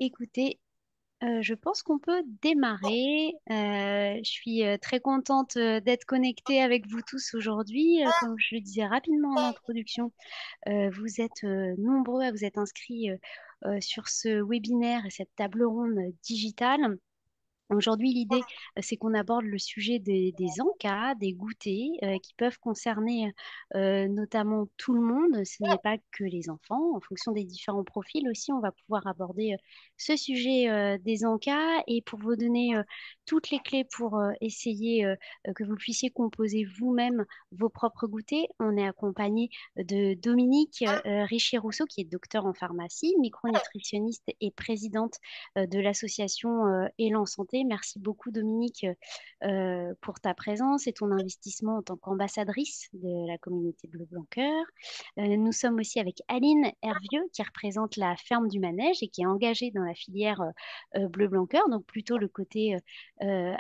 Écoutez, je pense qu'on peut démarrer. Je suis très contente d'être connectée avec vous tous aujourd'hui. Comme je le disais rapidement en introduction, vous êtes nombreux à vous être inscrits sur ce webinaire et cette table ronde digitale. Aujourd'hui, l'idée, c'est qu'on aborde le sujet des encas, des goûters, qui peuvent concerner notamment tout le monde. Ce n'est pas que les enfants. En fonction des différents profils aussi, on va pouvoir aborder ce sujet des encas. Et pour vous donner toutes les clés pour essayer que vous puissiez composer vous-même vos propres goûters, on est accompagné de Dominique Richier-Rousseau, qui est docteur en pharmacie, micronutritionniste et présidente de l'association Élan Santé. Merci beaucoup, Dominique, pour ta présence et ton investissement en tant qu'ambassadrice de la communauté Bleu-Blanc-Cœur. Nous sommes aussi avec Aline Hervieux, qui représente la ferme du Manège et qui est engagée dans la filière Bleu-Blanc-Cœur, donc plutôt le côté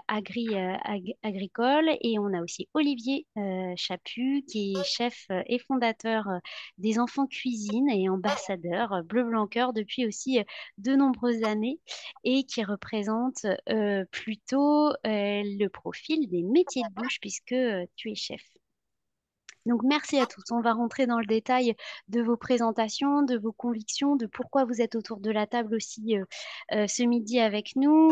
agricole. Et on a aussi Olivier Chaput, qui est chef et fondateur des Enfants Cuisine et ambassadeur Bleu-Blanc-Cœur depuis aussi de nombreuses années et qui représente plutôt le profil des métiers de bouche puisque tu es chef. Donc, merci à tous. On va rentrer dans le détail de vos présentations, de vos convictions, de pourquoi vous êtes autour de la table aussi ce midi avec nous.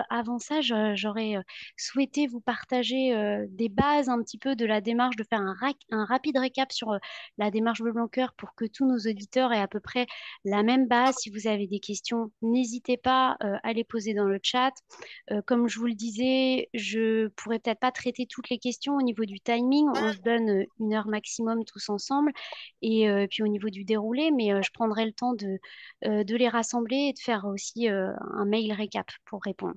Avant ça, j'aurais souhaité vous partager des bases un petit peu de la démarche, de faire un rapide récap sur la démarche Bleu Blanc Cœur pour que tous nos auditeurs aient à peu près la même base. Si vous avez des questions, n'hésitez pas à les poser dans le chat. Comme je vous le disais, je pourrais peut-être pas traiter toutes les questions au niveau du timing. On se donne 1 heure maximum tous ensemble. Et puis au niveau du déroulé, mais je prendrai le temps de les rassembler et de faire aussi un mail récap pour répondre.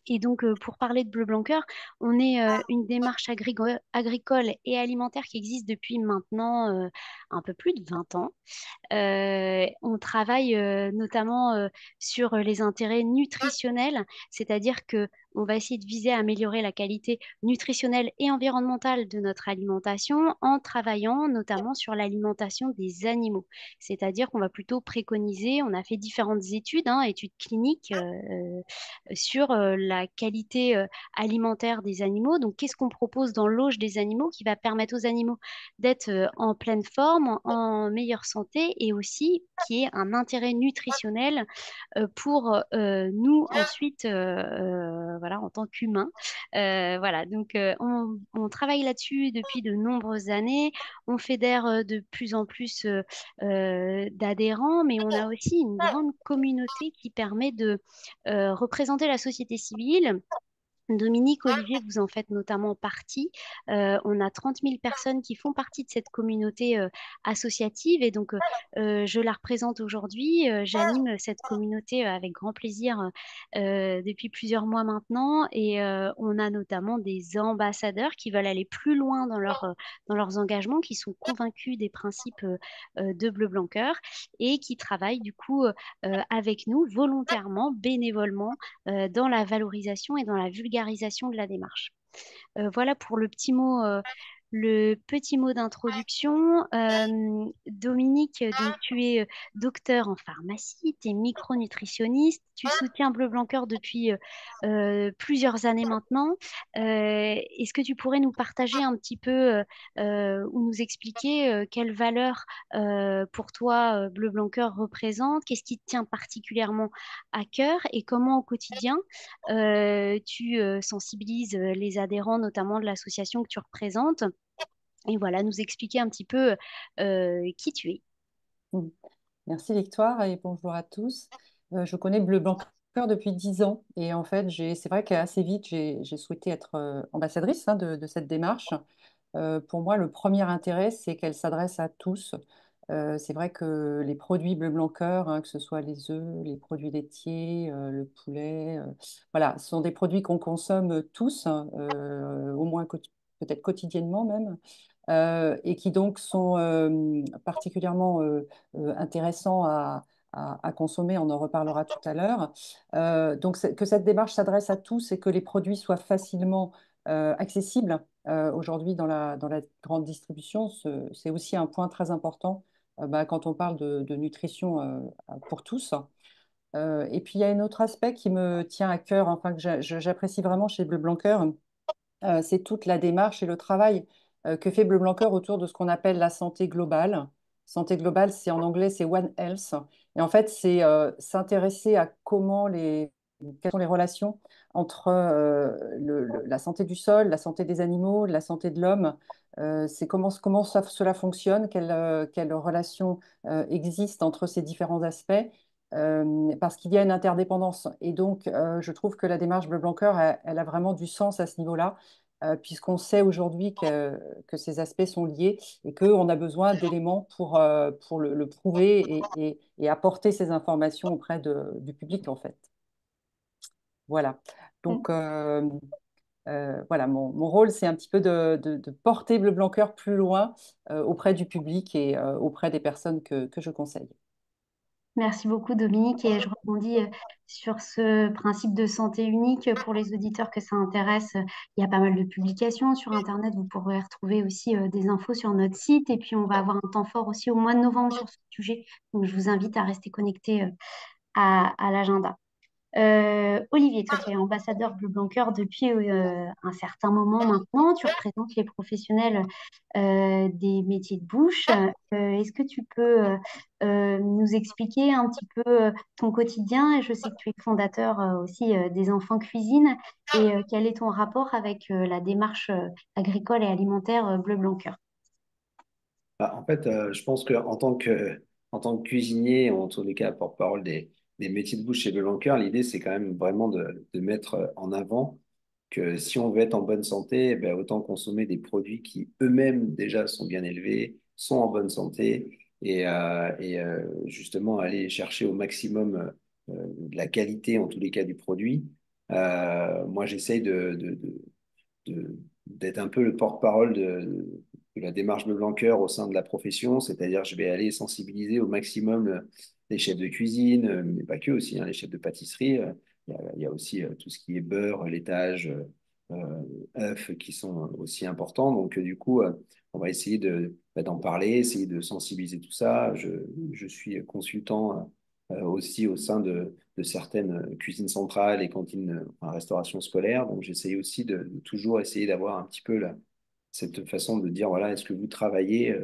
Et donc, pour parler de Bleu Blanc Cœur, on est une démarche agricole et alimentaire qui existe depuis maintenant un peu plus de 20 ans. On travaille notamment sur les intérêts nutritionnels, c'est-à-dire que on va essayer de viser à améliorer la qualité nutritionnelle et environnementale de notre alimentation en travaillant notamment sur l'alimentation des animaux. C'est-à-dire qu'on va plutôt préconiser, on a fait différentes études, hein, études cliniques sur la qualité alimentaire des animaux. Donc, qu'est-ce qu'on propose dans l'auge des animaux qui va permettre aux animaux d'être en pleine forme, en meilleure santé et aussi qui est un intérêt nutritionnel pour nous ensuite, voilà, en tant qu'humains. Voilà, donc on travaille là-dessus depuis de nombreuses années. On fédère de plus en plus d'adhérents, mais on a aussi une grande communauté qui permet de représenter la société civile. Dominique, Olivier, vous en faites notamment partie. On a 30 000 personnes qui font partie de cette communauté associative et donc je la représente aujourd'hui. J'anime cette communauté avec grand plaisir depuis plusieurs mois maintenant et on a notamment des ambassadeurs qui veulent aller plus loin dans leurs engagements, qui sont convaincus des principes de Bleu Blanc Cœur et qui travaillent du coup avec nous volontairement, bénévolement dans la valorisation et dans la vulgarisation de la démarche. Voilà pour le petit mot d'introduction. Dominique, donc tu es docteur en pharmacie, tu es micronutritionniste, tu soutiens Bleu Blanc Cœur depuis plusieurs années maintenant. Est-ce que tu pourrais nous partager un petit peu ou nous expliquer quelles valeurs pour toi Bleu Blanc Cœur représente, qu'est-ce qui te tient particulièrement à cœur et comment au quotidien tu sensibilises les adhérents, notamment de l'association que tu représentes. Et voilà, nous expliquer un petit peu qui tu es. Mm. Merci Victoire et bonjour à tous. Je connais Bleu Blanc Cœur depuis 10 ans et en fait, c'est vrai qu'assez vite, j'ai souhaité être ambassadrice de cette démarche. Pour moi, le premier intérêt, c'est qu'elle s'adresse à tous. C'est vrai que les produits Bleu Blanc Cœur, que ce soit les œufs, les produits laitiers, le poulet, voilà, ce sont des produits qu'on consomme tous, au moins peut-être quotidiennement même. Et qui donc sont particulièrement intéressants à consommer. On en reparlera tout à l'heure. Donc, que cette démarche s'adresse à tous et que les produits soient facilement accessibles aujourd'hui dans la grande distribution, c'est aussi un point très important quand on parle de nutrition pour tous. Et puis il y a un autre aspect qui me tient à cœur, enfin que j'apprécie vraiment chez Bleu Blanc Cœur, c'est toute la démarche et le travail que fait Bleu Blanc Cœur autour de ce qu'on appelle la santé globale. Santé globale, c'est en anglais, c'est One Health. Et en fait, c'est s'intéresser à quelles sont les relations entre la santé du sol, la santé des animaux, la santé de l'homme. C'est comment cela fonctionne, quelles relations existent entre ces différents aspects. Parce qu'il y a une interdépendance. Et donc, je trouve que la démarche Bleu Blanc Cœur, elle a vraiment du sens à ce niveau-là puisqu'on sait aujourd'hui que ces aspects sont liés et qu'on a besoin d'éléments pour le prouver et apporter ces informations auprès du public, en fait. Voilà. Donc, voilà, mon rôle, c'est un petit peu de porter Bleu Blanc Cœur plus loin auprès du public et auprès des personnes que je conseille. Merci beaucoup, Dominique. Et je rebondis sur ce principe de santé unique pour les auditeurs que ça intéresse. Il y a pas mal de publications sur Internet. Vous pourrez retrouver aussi des infos sur notre site. Et puis, on va avoir un temps fort aussi au mois de novembre sur ce sujet. Donc, je vous invite à rester connecté à l'agenda. Olivier, toi, tu es ambassadeur Bleu Blanc Cœur depuis un certain moment maintenant. Tu représentes les professionnels des métiers de bouche. Est-ce que tu peux nous expliquer un petit peu ton quotidien? Et je sais que tu es fondateur aussi des Enfants Cuisine. Et quel est ton rapport avec la démarche agricole et alimentaire Bleu Blanc Cœur? Bah, en fait, je pense en tant que cuisinier, ou en tous les cas porte-parole des métiers de bouche chez Belancoeur, l'idée, c'est quand même vraiment de mettre en avant que si on veut être en bonne santé, eh ben, autant consommer des produits qui eux-mêmes déjà sont bien élevés, sont en bonne santé, justement aller chercher au maximum de la qualité, en tous les cas, du produit. Moi, j'essaye d'être un peu le porte-parole de la démarche de Blanqueur au sein de la profession, c'est-à-dire je vais aller sensibiliser au maximum les chefs de cuisine, mais pas que aussi, hein, les chefs de pâtisserie. Il y a aussi tout ce qui est beurre, laitage, œufs qui sont aussi importants. Donc du coup, on va essayer d'en parler, essayer de sensibiliser tout ça. Je suis consultant aussi au sein de certaines cuisines centrales et cantines en restauration scolaire. Donc, j'essaye aussi de toujours essayer d'avoir un petit peu cette façon de dire, voilà, est-ce que vous travaillez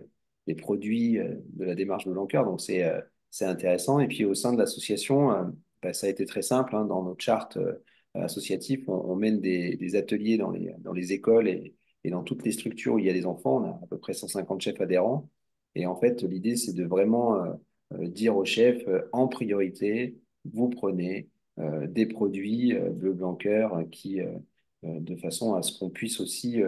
les produits de la démarche de Blanqueur? Donc, c'est intéressant. Et puis, au sein de l'association, bah, ça a été très simple, hein, dans notre charte associative, on mène des ateliers dans les écoles et dans toutes les structures où il y a des enfants. On a à peu près 150 chefs adhérents. Et en fait, l'idée, c'est de vraiment dire aux chefs, en priorité, vous prenez des produits bleu blanc cœur de façon à ce qu'on puisse aussi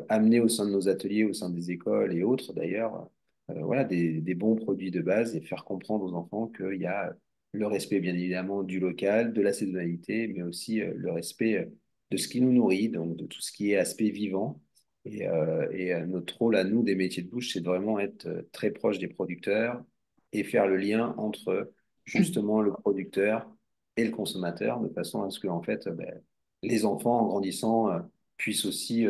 amener au sein de nos ateliers, au sein des écoles et autres d'ailleurs, voilà, des bons produits de base et faire comprendre aux enfants qu'il y a le respect bien évidemment du local, de la saisonnalité, mais aussi le respect de ce qui nous nourrit, donc de tout ce qui est aspect vivant. Notre rôle à nous des métiers de bouche, c'est de vraiment être très proche des producteurs et faire le lien entre justement le producteur et le consommateur, de façon à ce que en fait, ben, les enfants, en grandissant, puissent aussi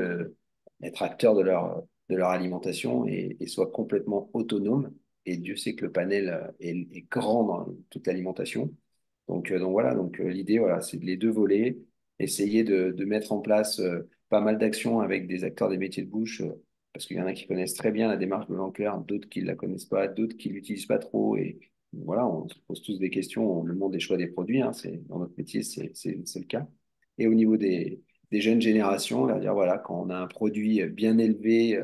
être acteurs de leur alimentation et soient complètement autonomes. Et Dieu sait que le panel est grand dans toute l'alimentation. Donc voilà, l'idée, voilà, c'est de les deux volets, essayer de mettre en place pas mal d'actions avec des acteurs des métiers de bouche, parce qu'il y en a qui connaissent très bien la démarche de l'enclair, d'autres qui ne la connaissent pas, d'autres qui ne l'utilisent pas trop. Et voilà, on se pose tous des questions, on demande des choix des produits, hein, dans notre métier, c'est le cas. Et au niveau des jeunes générations, leur dire, voilà, quand on a un produit bien élevé,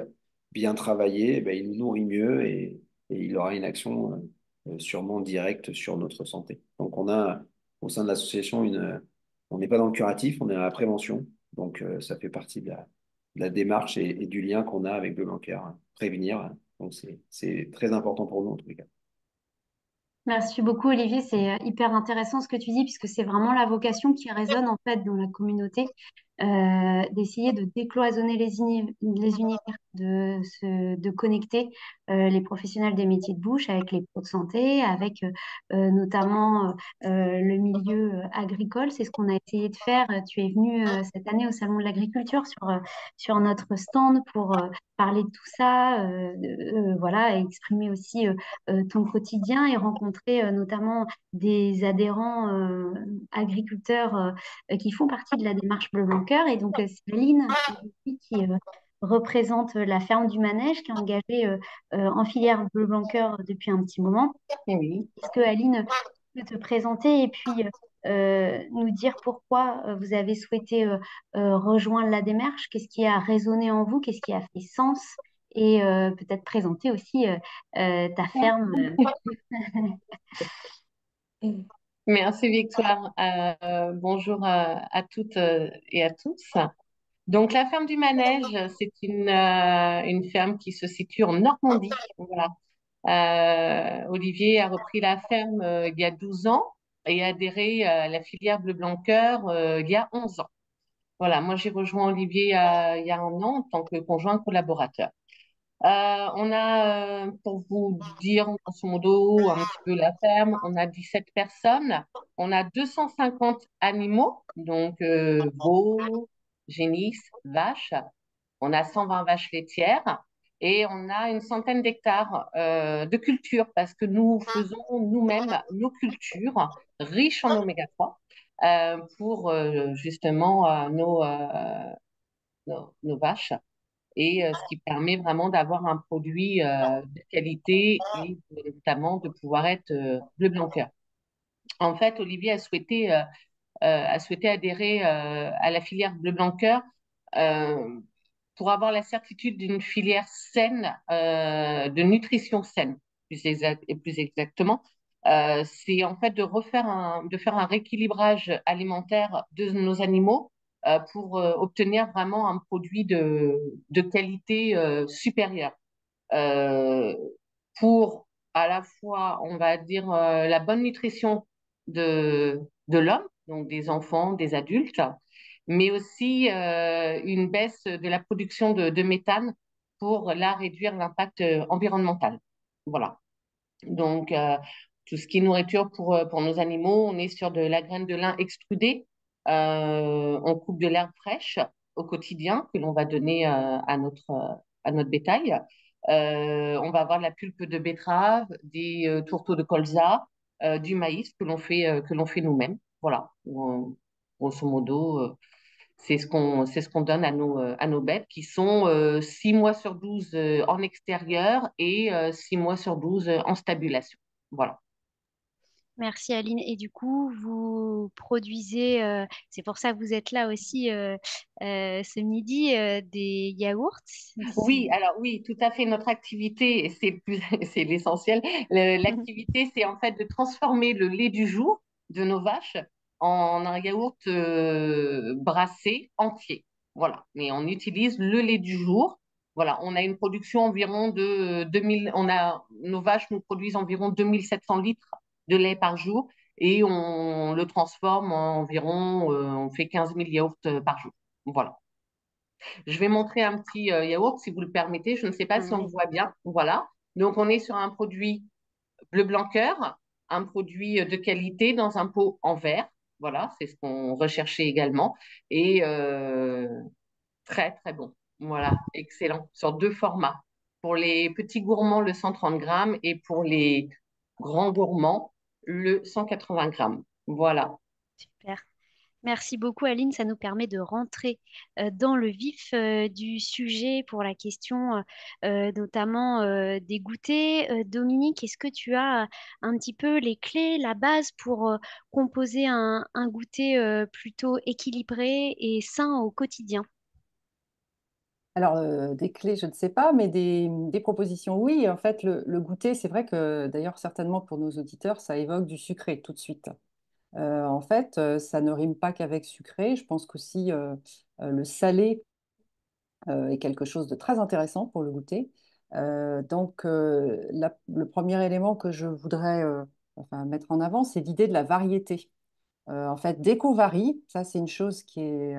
bien travaillé, eh ben, il nous nourrit mieux et il aura une action sûrement directe sur notre santé. Donc, on a au sein de l'association on n'est pas dans le curatif, on est dans la prévention. Donc, ça fait partie de la démarche et du lien qu'on a avec le bancaire, hein, prévenir. Hein. Donc, c'est très important pour nous, en tous les cas. Merci beaucoup, Olivier. C'est hyper intéressant ce que tu dis, puisque c'est vraiment la vocation qui résonne en fait dans la communauté. d'essayer de décloisonner les univers, de connecter les professionnels des métiers de bouche avec les pros de santé, avec notamment le milieu agricole. C'est ce qu'on a essayé de faire. Tu es venu cette année au Salon de l'Agriculture sur notre stand pour parler de tout ça, voilà, et exprimer aussi ton quotidien et rencontrer notamment des adhérents agriculteurs qui font partie de la démarche Bleu Blanc Cœur. Et donc, c'est Aline aujourd'hui qui représente la ferme du Manège, qui est engagée en filière Bleu Blanc Cœur depuis un petit moment. Oui. Est-ce que Aline peut te présenter et puis nous dire pourquoi vous avez souhaité rejoindre la démarche? Qu'est-ce qui a résonné en vous? Qu'est-ce qui a fait sens? Et peut-être présenter aussi ta ferme. Merci Victoire. Bonjour à toutes et à tous. Donc la ferme du Manège, c'est une ferme qui se situe en Normandie. Voilà. Olivier a repris la ferme il y a 12 ans et a adhéré à la filière Bleu Blanc Cœur il y a 11 ans. Voilà, moi j'ai rejoint Olivier il y a un an en tant que conjoint collaborateur. On a, pour vous dire grosso modo un petit peu la ferme, on a 17 personnes, on a 250 animaux, donc veaux, génisses, vaches, on a 120 vaches laitières et on a une centaine d'hectares de cultures parce que nous faisons nous-mêmes nos cultures riches en oméga 3 pour justement nos vaches et ce qui permet vraiment d'avoir un produit de qualité et notamment de pouvoir être bleu blanc cœur. En fait, Olivier a souhaité adhérer à la filière bleu blanc cœur euh, pour avoir la certitude d'une filière saine, de nutrition saine, plus exactement. C'est en fait de faire un rééquilibrage alimentaire de nos animaux pour obtenir vraiment un produit de qualité supérieure. Euh, pour à la fois, on va dire, la bonne nutrition de l'homme, donc des enfants, des adultes, mais aussi une baisse de la production de méthane pour là réduire l'impact environnemental. Voilà. Donc, tout ce qui est nourriture pour nos animaux, on est sur de la graine de lin extrudée. On coupe de l'herbe fraîche au quotidien que l'on va donner à notre bétail. On va avoir de la pulpe de betterave, des tourteaux de colza, du maïs que l'on fait nous-mêmes. Voilà. Grosso modo, c'est ce qu'on donne à nos bêtes qui sont 6 mois sur 12 en extérieur et 6 mois sur 12 en stabulation. Voilà. Merci Aline. Et du coup, vous produisez, c'est pour ça que vous êtes là aussi ce midi, des yaourts. Oui, alors oui, tout à fait. Notre activité, et c'est le plus, c'est l'essentiel. L'activité, c'est en fait de transformer le lait du jour de nos vaches en un yaourt brassé entier. Voilà. Mais on utilise le lait du jour. Voilà. On a une production environ de 2000. Nos vaches nous produisent environ 2700 litres de lait par jour et on le transforme en environ, on fait 15 000 yaourts par jour. Voilà. Je vais montrer un petit yaourt, si vous le permettez. Je ne sais pas si on le Allez. voit bien. Voilà. Donc, on est sur un produit bleu blanc cœur, un produit de qualité dans un pot en verre. Voilà, c'est ce qu'on recherchait également. Et très, très bon. Voilà, excellent. Sur deux formats. Pour les petits gourmands, le 130 grammes et pour les grands gourmands, le 180 grammes. Voilà. Super. Merci beaucoup, Aline. Ça nous permet de rentrer dans le vif du sujet pour la question notamment des goûters. Dominique, est-ce que tu as un petit peu les clés, la base pour composer un goûter plutôt équilibré et sain au quotidien? Alors, des clés, je ne sais pas, mais des propositions, oui. En fait, le goûter, c'est vrai que d'ailleurs, certainement pour nos auditeurs, ça évoque du sucré tout de suite. En fait, ça ne rime pas qu'avec sucré. Je pense qu'aussi le salé est quelque chose de très intéressant pour le goûter. Donc, le premier élément que je voudrais enfin, mettre en avant, c'est l'idée de la variété. En fait, dès qu'on varie, ça c'est une chose qui est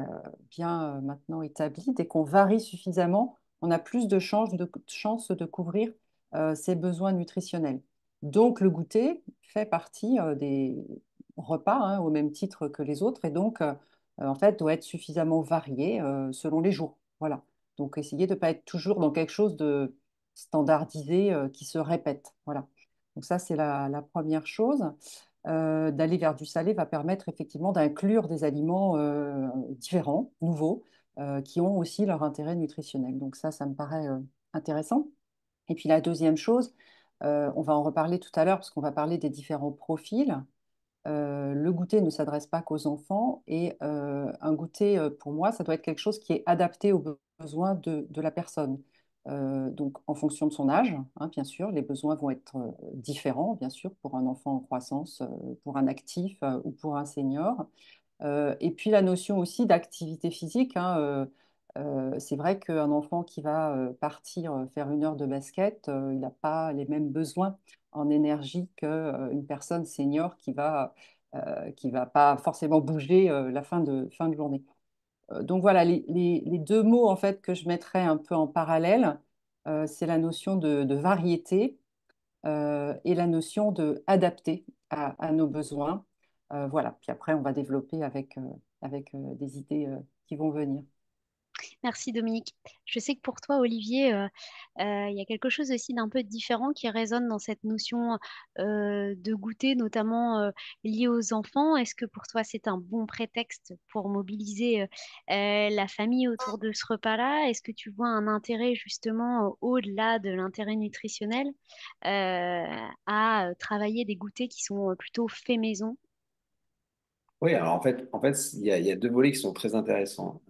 bien maintenant établie, dès qu'on varie suffisamment, on a plus chances de couvrir ses besoins nutritionnels. Donc le goûter fait partie des repas, hein, au même titre que les autres, et donc en fait doit être suffisamment varié selon les jours. Voilà. Donc essayer de ne pas être toujours dans quelque chose de standardisé qui se répète. Voilà. Donc ça c'est la première chose. D'aller vers du salé va permettre effectivement d'inclure des aliments différents, nouveaux, qui ont aussi leur intérêt nutritionnel. Donc ça me paraît intéressant. Et puis la deuxième chose, on va en reparler tout à l'heure parce qu'on va parler des différents profils. Le goûter ne s'adresse pas qu'aux enfants et un goûter, pour moi, ça doit être quelque chose qui est adapté aux besoins de la personne. Donc, en fonction de son âge, hein, bien sûr, les besoins vont être différents, bien sûr, pour un enfant en croissance, pour un actif ou pour un senior. Et puis la notion aussi d'activité physique, hein, c'est vrai qu'un enfant qui va partir faire 1 heure de basket, il n'a pas les mêmes besoins en énergie qu'une personne senior qui va pas forcément bouger la fin de journée. Donc voilà, les deux mots en fait que je mettrais un peu en parallèle, c'est la notion de variété et la notion de adapter à nos besoins. Voilà. Puis après, on va développer avec des idées qui vont venir. Merci Dominique. Je sais que pour toi, Olivier, il y a quelque chose aussi d'un peu différent qui résonne dans cette notion de goûter, notamment liée aux enfants. Est-ce que pour toi, c'est un bon prétexte pour mobiliser la famille autour de ce repas-là? Est-ce que tu vois un intérêt justement au-delà de l'intérêt nutritionnel à travailler des goûters qui sont plutôt faits maison? Oui, alors en fait, il y a deux volets qui sont très intéressants.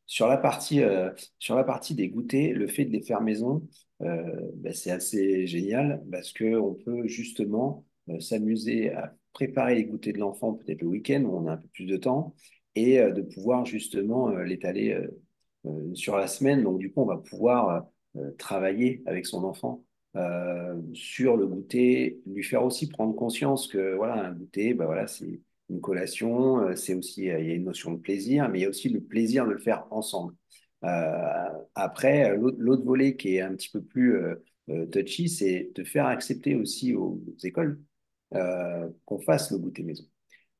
Sur la partie des goûters, le fait de les faire maison, c'est assez génial parce qu'on peut justement s'amuser à préparer les goûters de l'enfant peut-être le week-end où on a un peu plus de temps et de pouvoir justement l'étaler sur la semaine. Donc du coup, on va pouvoir travailler avec son enfant sur le goûter, lui faire aussi prendre conscience que voilà, un goûter, bah, voilà, c'est une collation, c'est aussi, il y a une notion de plaisir, mais il y a aussi le plaisir de le faire ensemble. Après, l'autre volet qui est un petit peu plus touchy, c'est de faire accepter aussi aux écoles qu'on fasse le goûter maison.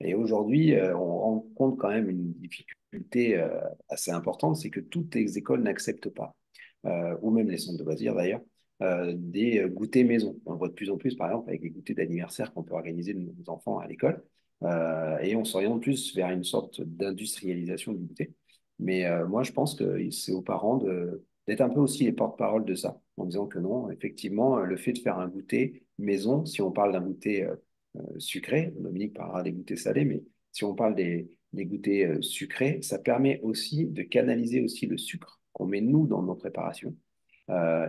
Et aujourd'hui, on rencontre quand même une difficulté assez importante, c'est que toutes les écoles n'acceptent pas, ou même les centres de loisirs d'ailleurs, des goûters maison. On le voit de plus en plus, par exemple, avec les goûters d'anniversaire qu'on peut organiser de nos enfants à l'école, et on s'oriente plus vers une sorte d'industrialisation du goûter. Mais moi, je pense que c'est aux parents d'être un peu aussi les porte-parole de ça, en disant que non, effectivement, le fait de faire un goûter maison, si on parle d'un goûter sucrés. Dominique parlera des goûters salés, mais si on parle des goûters sucrés, ça permet aussi de canaliser aussi le sucre qu'on met nous dans nos préparations.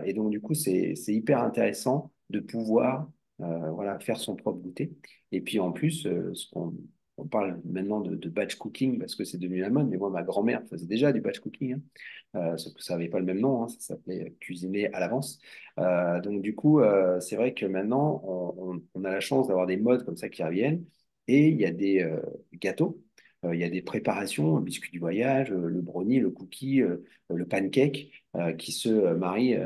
Et donc, du coup, c'est hyper intéressant de pouvoir voilà, faire son propre goûter. Et puis, en plus, on parle maintenant de batch cooking parce que c'est devenu la mode, mais moi, ma grand-mère faisait déjà du batch cooking, hein. Sauf que ça n'avait pas le même nom, hein, ça s'appelait cuisiner à l'avance. Donc du coup, c'est vrai que maintenant, on a la chance d'avoir des modes comme ça qui reviennent, et il y a des gâteaux, il y a des préparations, le biscuit du voyage, le brownie, le cookie, le pancake, qui se marient,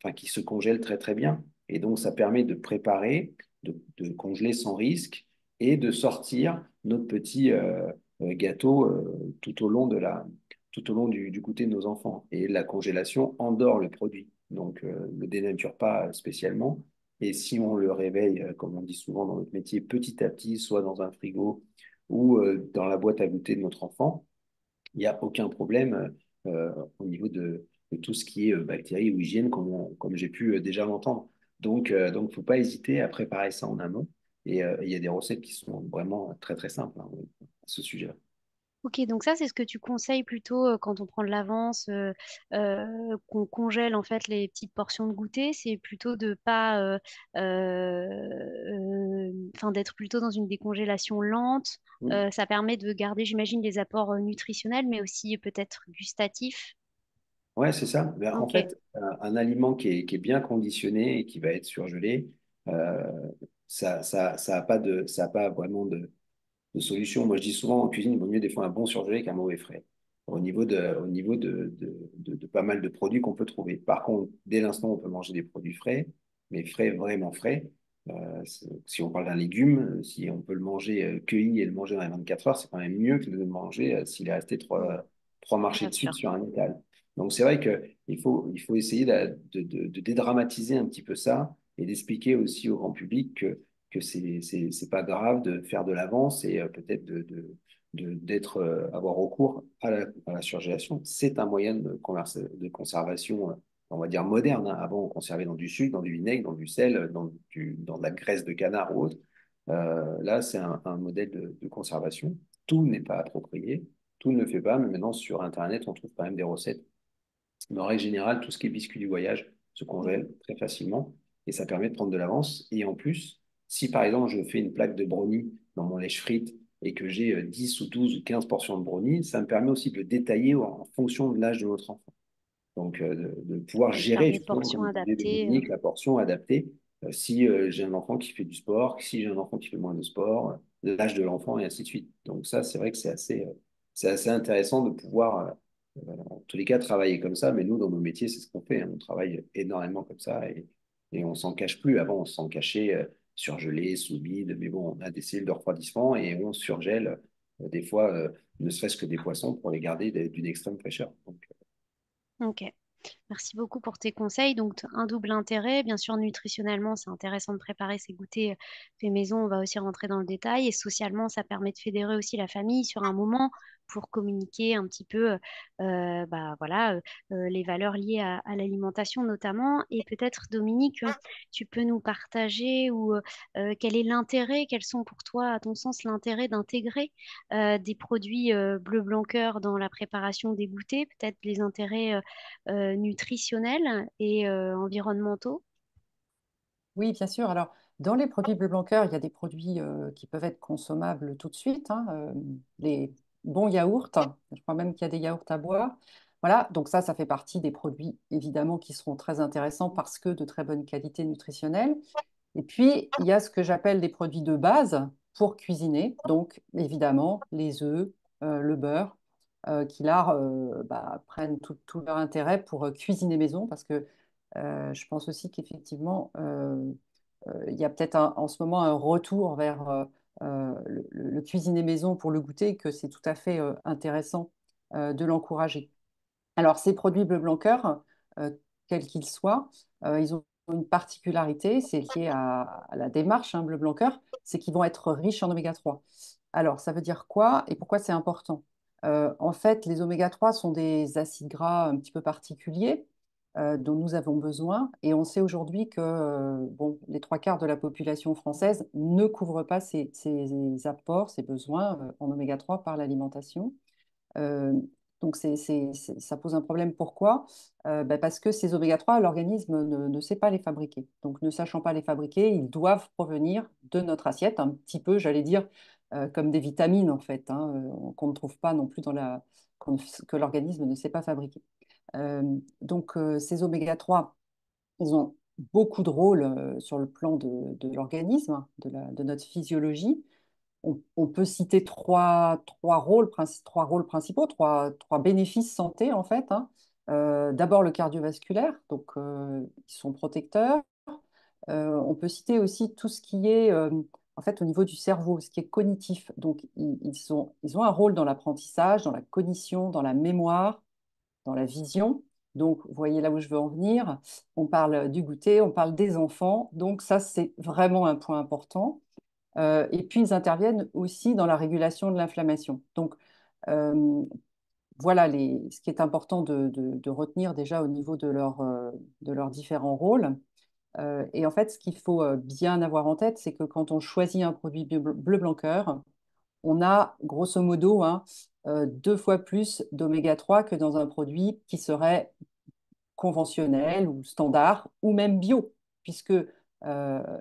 enfin qui se congèlent très très bien. Et donc ça permet de préparer, de congeler sans risque, et de sortir notre petit gâteau tout au long tout au long du goûter de nos enfants. Et la congélation endort le produit, donc ne le dénature pas spécialement. Et si on le réveille, comme on dit souvent dans notre métier, petit à petit, soit dans un frigo ou dans la boîte à goûter de notre enfant, il n'y a aucun problème au niveau de tout ce qui est bactéries ou hygiène, comme j'ai pu déjà l'entendre. Donc, faut pas hésiter à préparer ça en amont. Et il y a des recettes qui sont vraiment très, très simples hein, à ce sujet-là. Ok, donc ça, c'est ce que tu conseilles plutôt quand on prend de l'avance, qu'on congèle en fait les petites portions de goûter, c'est plutôt de pas, enfin d'être plutôt dans une décongélation lente. Ça permet de garder, j'imagine, les apports nutritionnels, mais aussi peut-être gustatifs. Ouais, c'est ça. Ben, en Ok. fait, un aliment qui est bien conditionné et qui va être surgelé, ça a pas vraiment de solutions. Moi, je dis souvent en cuisine, il vaut mieux des fois un bon surgelé qu'un mauvais frais, au niveau de pas mal de produits qu'on peut trouver. Par contre, dès l'instant où on peut manger des produits frais, mais frais, vraiment frais, si on parle d'un légume, si on peut le manger cueilli et le manger dans les 24 heures, c'est quand même mieux que de le manger s'il est resté Mm. trois marchés Bien de suite sûr. sur un étal. Donc c'est vrai qu'il faut essayer de dédramatiser un petit peu ça et d'expliquer aussi au grand public que c'est pas grave de faire de l'avance et peut-être avoir recours à la surgélation. C'est un moyen de conservation, on va dire moderne, hein. Avant, on conservait dans du sucre, dans du vinaigre, dans du sel, dans de la graisse de canard ou autre. Là, c'est un modèle de conservation. Tout n'est pas approprié, tout ne le fait pas, mais maintenant, sur Internet, on trouve quand même des recettes. Mais en règle générale, tout ce qui est biscuit du voyage se congèle très facilement et ça permet de prendre de l'avance. Et en plus, si par exemple je fais une plaque de brownie dans mon lèche frite et que j'ai 10 ou 12 ou 15 portions de brownie, ça me permet aussi de le détailler en fonction de l'âge de notre enfant. Donc, de pouvoir Oui, faire gérer des justement, portions comme disait adaptées. Dominique, la portion adaptée. Si j'ai un enfant qui fait du sport, si j'ai un enfant qui fait moins de sport, l'âge de l'enfant et ainsi de suite. Donc ça, c'est vrai que c'est assez intéressant de pouvoir, en tous les cas, travailler comme ça. Mais nous, dans nos métiers, c'est ce qu'on fait, hein. On travaille énormément comme ça et on s'en cache plus. Avant, on s'en cachait surgelé, sous vide. Mais bon, on a des cellules de refroidissement et on surgèle des fois, ne serait-ce que des poissons pour les garder d'une extrême fraîcheur. Donc, Ok. Merci beaucoup pour tes conseils. Donc, un double intérêt. Bien sûr, nutritionnellement, c'est intéressant de préparer ces goûters faits maison. On va aussi rentrer dans le détail. Et socialement, ça permet de fédérer aussi la famille sur un moment pour communiquer un petit peu bah, voilà, les valeurs liées à l'alimentation notamment. Et peut-être, Dominique, tu peux nous partager quel est l'intérêt, quels sont pour toi, à ton sens, l'intérêt d'intégrer des produits bleu blanc cœur dans la préparation des goûters, peut-être les intérêts nutritionnels et environnementaux. Oui, bien sûr. Alors, dans les produits bleu blanc cœur, il y a des produits qui peuvent être consommables tout de suite, hein, les bons yaourts. Je crois même qu'il y a des yaourts à boire. Voilà, donc ça fait partie des produits évidemment qui seront très intéressants parce que de très bonne qualité nutritionnelle. Et puis, il y a ce que j'appelle des produits de base pour cuisiner. Donc, évidemment, les œufs, le beurre, qui là prennent tout leur intérêt pour cuisiner maison parce que je pense aussi qu'effectivement, il y a peut-être en ce moment un retour vers le cuisiner maison pour le goûter, que c'est tout à fait intéressant de l'encourager. Alors, ces produits bleu blanc cœur, euh, quels qu'ils soient, ils ont une particularité, c'est lié à la démarche, hein, bleu blanc cœur, c'est qu'ils vont être riches en oméga 3. Alors, ça veut dire quoi et pourquoi c'est important? En fait, les oméga 3 sont des acides gras un petit peu particuliers dont nous avons besoin. Et on sait aujourd'hui que bon, les trois quarts de la population française ne couvrent pas ces apports, ces besoins en oméga 3 par l'alimentation. Euh, donc ça pose un problème. Pourquoi? Parce que ces oméga 3, l'organisme ne sait pas les fabriquer. Donc ne sachant pas les fabriquer, ils doivent provenir de notre assiette, un petit peu, j'allais dire, comme des vitamines en fait, hein, qu'on ne trouve pas non plus que l'organisme ne sait pas fabriquer. Ces oméga 3, ils ont beaucoup de rôles sur le plan de l'organisme, de notre physiologie. On peut citer trois rôles principaux, trois bénéfices santé en fait, hein. D'abord le cardiovasculaire, donc ils sont protecteurs. On peut citer aussi tout ce qui est en fait au niveau du cerveau, ce qui est cognitif. Donc ils ont un rôle dans l'apprentissage, dans la cognition, dans la mémoire, dans la vision. Donc, vous voyez là où je veux en venir. On parle du goûter, on parle des enfants. Donc, ça, c'est vraiment un point important. Et puis, ils interviennent aussi dans la régulation de l'inflammation. Donc, euh, voilà ce qui est important de retenir déjà au niveau de leurs différents rôles. Et en fait, ce qu'il faut bien avoir en tête, c'est que quand on choisit un produit bleu blanc cœur, on a grosso modo, hein, 2 fois plus d'oméga 3 que dans un produit qui serait conventionnel ou standard ou même bio, puisque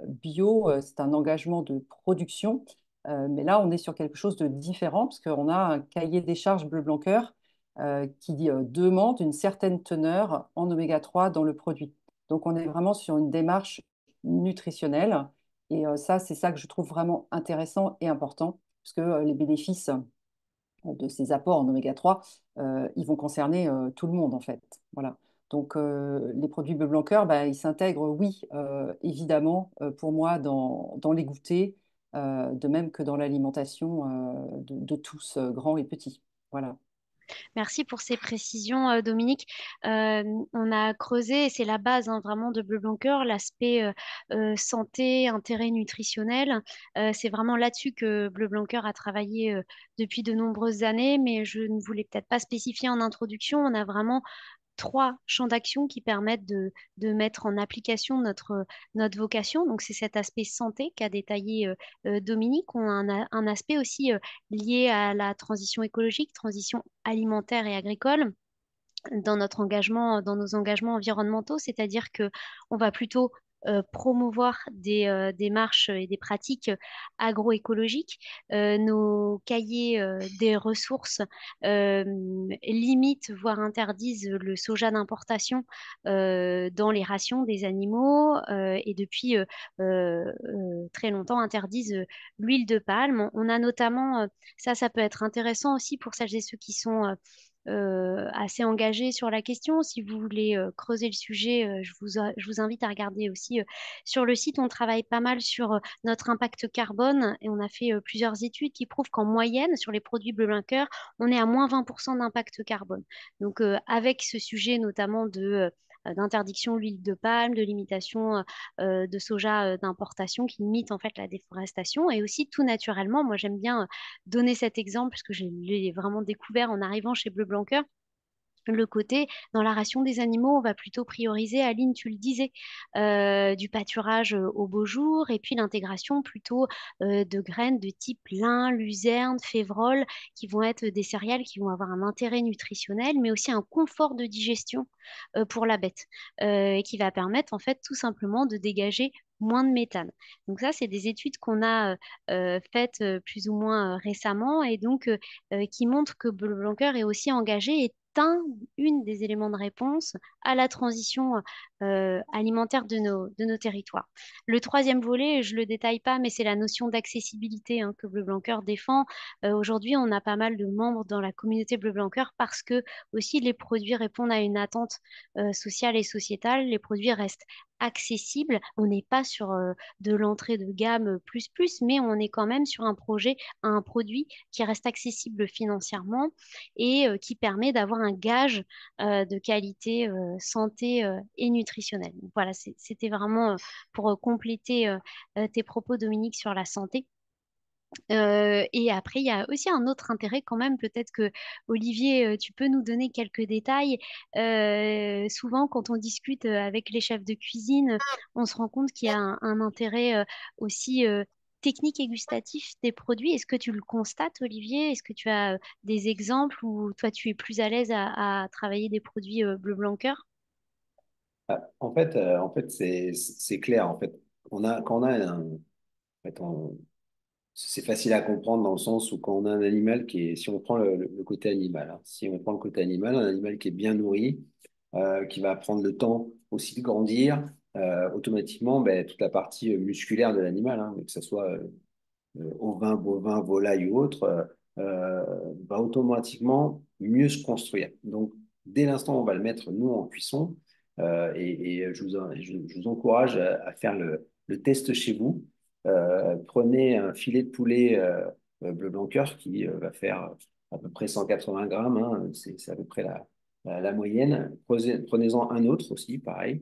bio, c'est un engagement de production, mais là, on est sur quelque chose de différent, parce qu'on a un cahier des charges bleu blanc cœur qui demande une certaine teneur en oméga 3 dans le produit. Donc, on est vraiment sur une démarche nutritionnelle, et ça, c'est ça que je trouve vraiment intéressant et important, puisque les bénéfices de ces apports en oméga 3, ils vont concerner tout le monde en fait. Voilà. Donc les produits bleu blanc cœur, bah, ils s'intègrent, oui, évidemment, pour moi, dans les goûters, de même que dans l'alimentation de tous, grands et petits. Voilà. Merci pour ces précisions, Dominique. Euh, on a creusé, et c'est la base hein, vraiment de Bleu Blanc Cœur, l'aspect santé, intérêt nutritionnel. C'est vraiment là-dessus que Bleu Blanc Cœur a travaillé depuis de nombreuses années, mais je ne voulais peut-être pas spécifier en introduction. On a vraiment trois champs d'action qui permettent de mettre en application notre vocation. Donc, c'est cet aspect santé qu'a détaillé Dominique. On a un aspect aussi lié à la transition écologique, transition alimentaire et agricole dans notre engagement, dans nos engagements environnementaux, c'est-à-dire que on va plutôt promouvoir des démarches et des pratiques agroécologiques. Nos cahiers des ressources limitent, voire interdisent le soja d'importation dans les rations des animaux et depuis très longtemps interdisent l'huile de palme. On a notamment, ça peut être intéressant aussi pour celles et ceux qui sont assez engagé sur la question. Si vous voulez creuser le sujet, je vous invite à regarder aussi sur le site. On travaille pas mal sur notre impact carbone et on a fait plusieurs études qui prouvent qu'en moyenne, sur les produits bleu blanc cœur, on est à moins 20% d'impact carbone. Donc, avec ce sujet notamment d'interdiction de l'huile de palme, de limitation de soja d'importation qui limite en fait la déforestation et aussi tout naturellement, moi j'aime bien donner cet exemple puisque je l'ai vraiment découvert en arrivant chez Bleu Blanc Cœur, le côté, dans la ration des animaux, on va plutôt prioriser, Aline, tu le disais, du pâturage au beau jour et puis l'intégration plutôt de graines de type lin, luzerne, févrole, qui vont être des céréales qui vont avoir un intérêt nutritionnel, mais aussi un confort de digestion pour la bête, et qui va permettre en fait tout simplement de dégager moins de méthane. Donc ça, c'est des études qu'on a faites plus ou moins récemment et donc qui montrent que Bleu Blanc Cœur est aussi engagé et une des éléments de réponse à la transition alimentaire de nos territoires. Le troisième volet, je ne le détaille pas, mais c'est la notion d'accessibilité hein, que Bleu Blanc Cœur défend. Aujourd'hui, on a pas mal de membres dans la communauté Bleu Blanc Cœur parce que aussi les produits répondent à une attente sociale et sociétale. Les produits restent accessibles. On n'est pas sur de l'entrée de gamme plus, mais on est quand même sur un produit qui reste accessible financièrement et qui permet d'avoir un gage de qualité santé et nutritionnelle. Donc voilà, c'était vraiment pour compléter tes propos, Dominique, sur la santé. Et après, il y a aussi un autre intérêt quand même, peut-être que Olivier, tu peux nous donner quelques détails. Souvent, quand on discute avec les chefs de cuisine, on se rend compte qu'il y a un intérêt aussi technique et gustatif des produits. Est-ce que tu le constates, Olivier? Est-ce que tu as des exemples où toi, tu es plus à l'aise à travailler des produits bleu blanc cœur? En fait c'est clair. En fait, quand on a en fait, c'est facile à comprendre dans le sens où quand on a un animal qui est, si on prend le côté animal, hein, si on prend le côté animal, un animal qui est bien nourri, qui va prendre le temps aussi de grandir, automatiquement, ben, toute la partie musculaire de l'animal, hein, que ce soit ovin, bovin, volaille ou autre, va automatiquement mieux se construire. Donc, dès l'instant où on va le mettre, nous, en cuisson, et je vous encourage à faire le test chez vous. Prenez un filet de poulet bleu blanc cœur qui va faire à peu près 180 grammes, hein, c'est à peu près la moyenne. Prenez-en un autre aussi, pareil,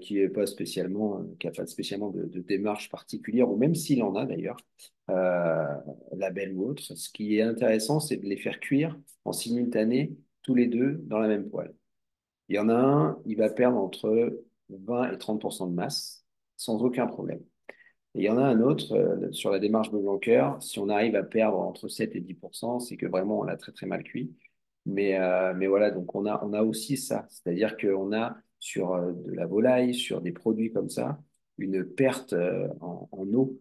qui a pas spécialement de démarche particulière, ou même s'il en a d'ailleurs, euh, label ou autre. Ce qui est intéressant, c'est de les faire cuire en simultané, tous les deux, dans la même poêle. Il y en a un, il va perdre entre 20 et 30% de masse, sans aucun problème. Et il y en a un autre, sur la démarche Bleu Blanc Cœur, si on arrive à perdre entre 7 et 10%, c'est que vraiment on l'a très très mal cuit. Mais voilà, donc on a aussi ça, c'est-à-dire qu'on a sur de la volaille, sur des produits comme ça, une perte en eau,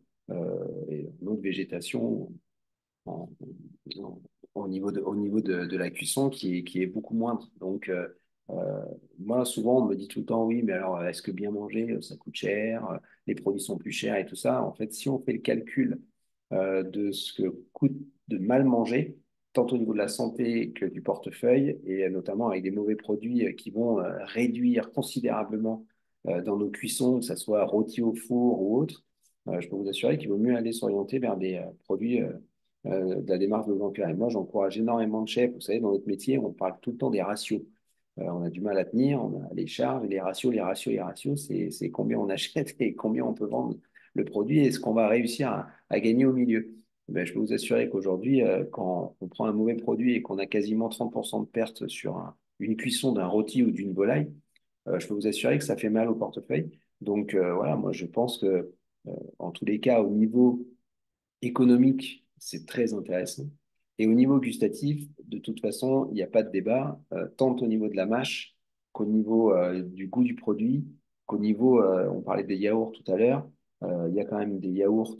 et en eau de végétation en- en- au niveau de la cuisson qui est beaucoup moindre. Donc, euh, moi, souvent, on me dit tout le temps, oui, mais alors, est-ce que bien manger, ça coûte cher, les produits sont plus chers et tout ça. En fait, si on fait le calcul de ce que coûte de mal manger, tant au niveau de la santé que du portefeuille, et notamment avec des mauvais produits qui vont réduire considérablement dans nos cuissons, que ce soit rôti au four ou autre. Je peux vous assurer qu'il vaut mieux aller s'orienter vers des produits de la démarche de Blanquer. Et moi, j'encourage énormément de chefs. Vous savez, dans notre métier, on parle tout le temps des ratios. On a du mal à tenir, on a les charges, les ratios, c'est combien on achète et combien on peut vendre le produit et ce qu'on va réussir à gagner au milieu. Ben, je peux vous assurer qu'aujourd'hui, quand on prend un mauvais produit et qu'on a quasiment 30% de pertes sur une cuisson d'un rôti ou d'une volaille, je peux vous assurer que ça fait mal au portefeuille. Donc voilà, moi je pense que en tous les cas, au niveau économique, c'est très intéressant. Et au niveau gustatif, de toute façon, il n'y a pas de débat, tant au niveau de la mâche qu'au niveau du goût du produit, qu'au niveau, on parlait des yaourts tout à l'heure, il y a quand même des yaourts,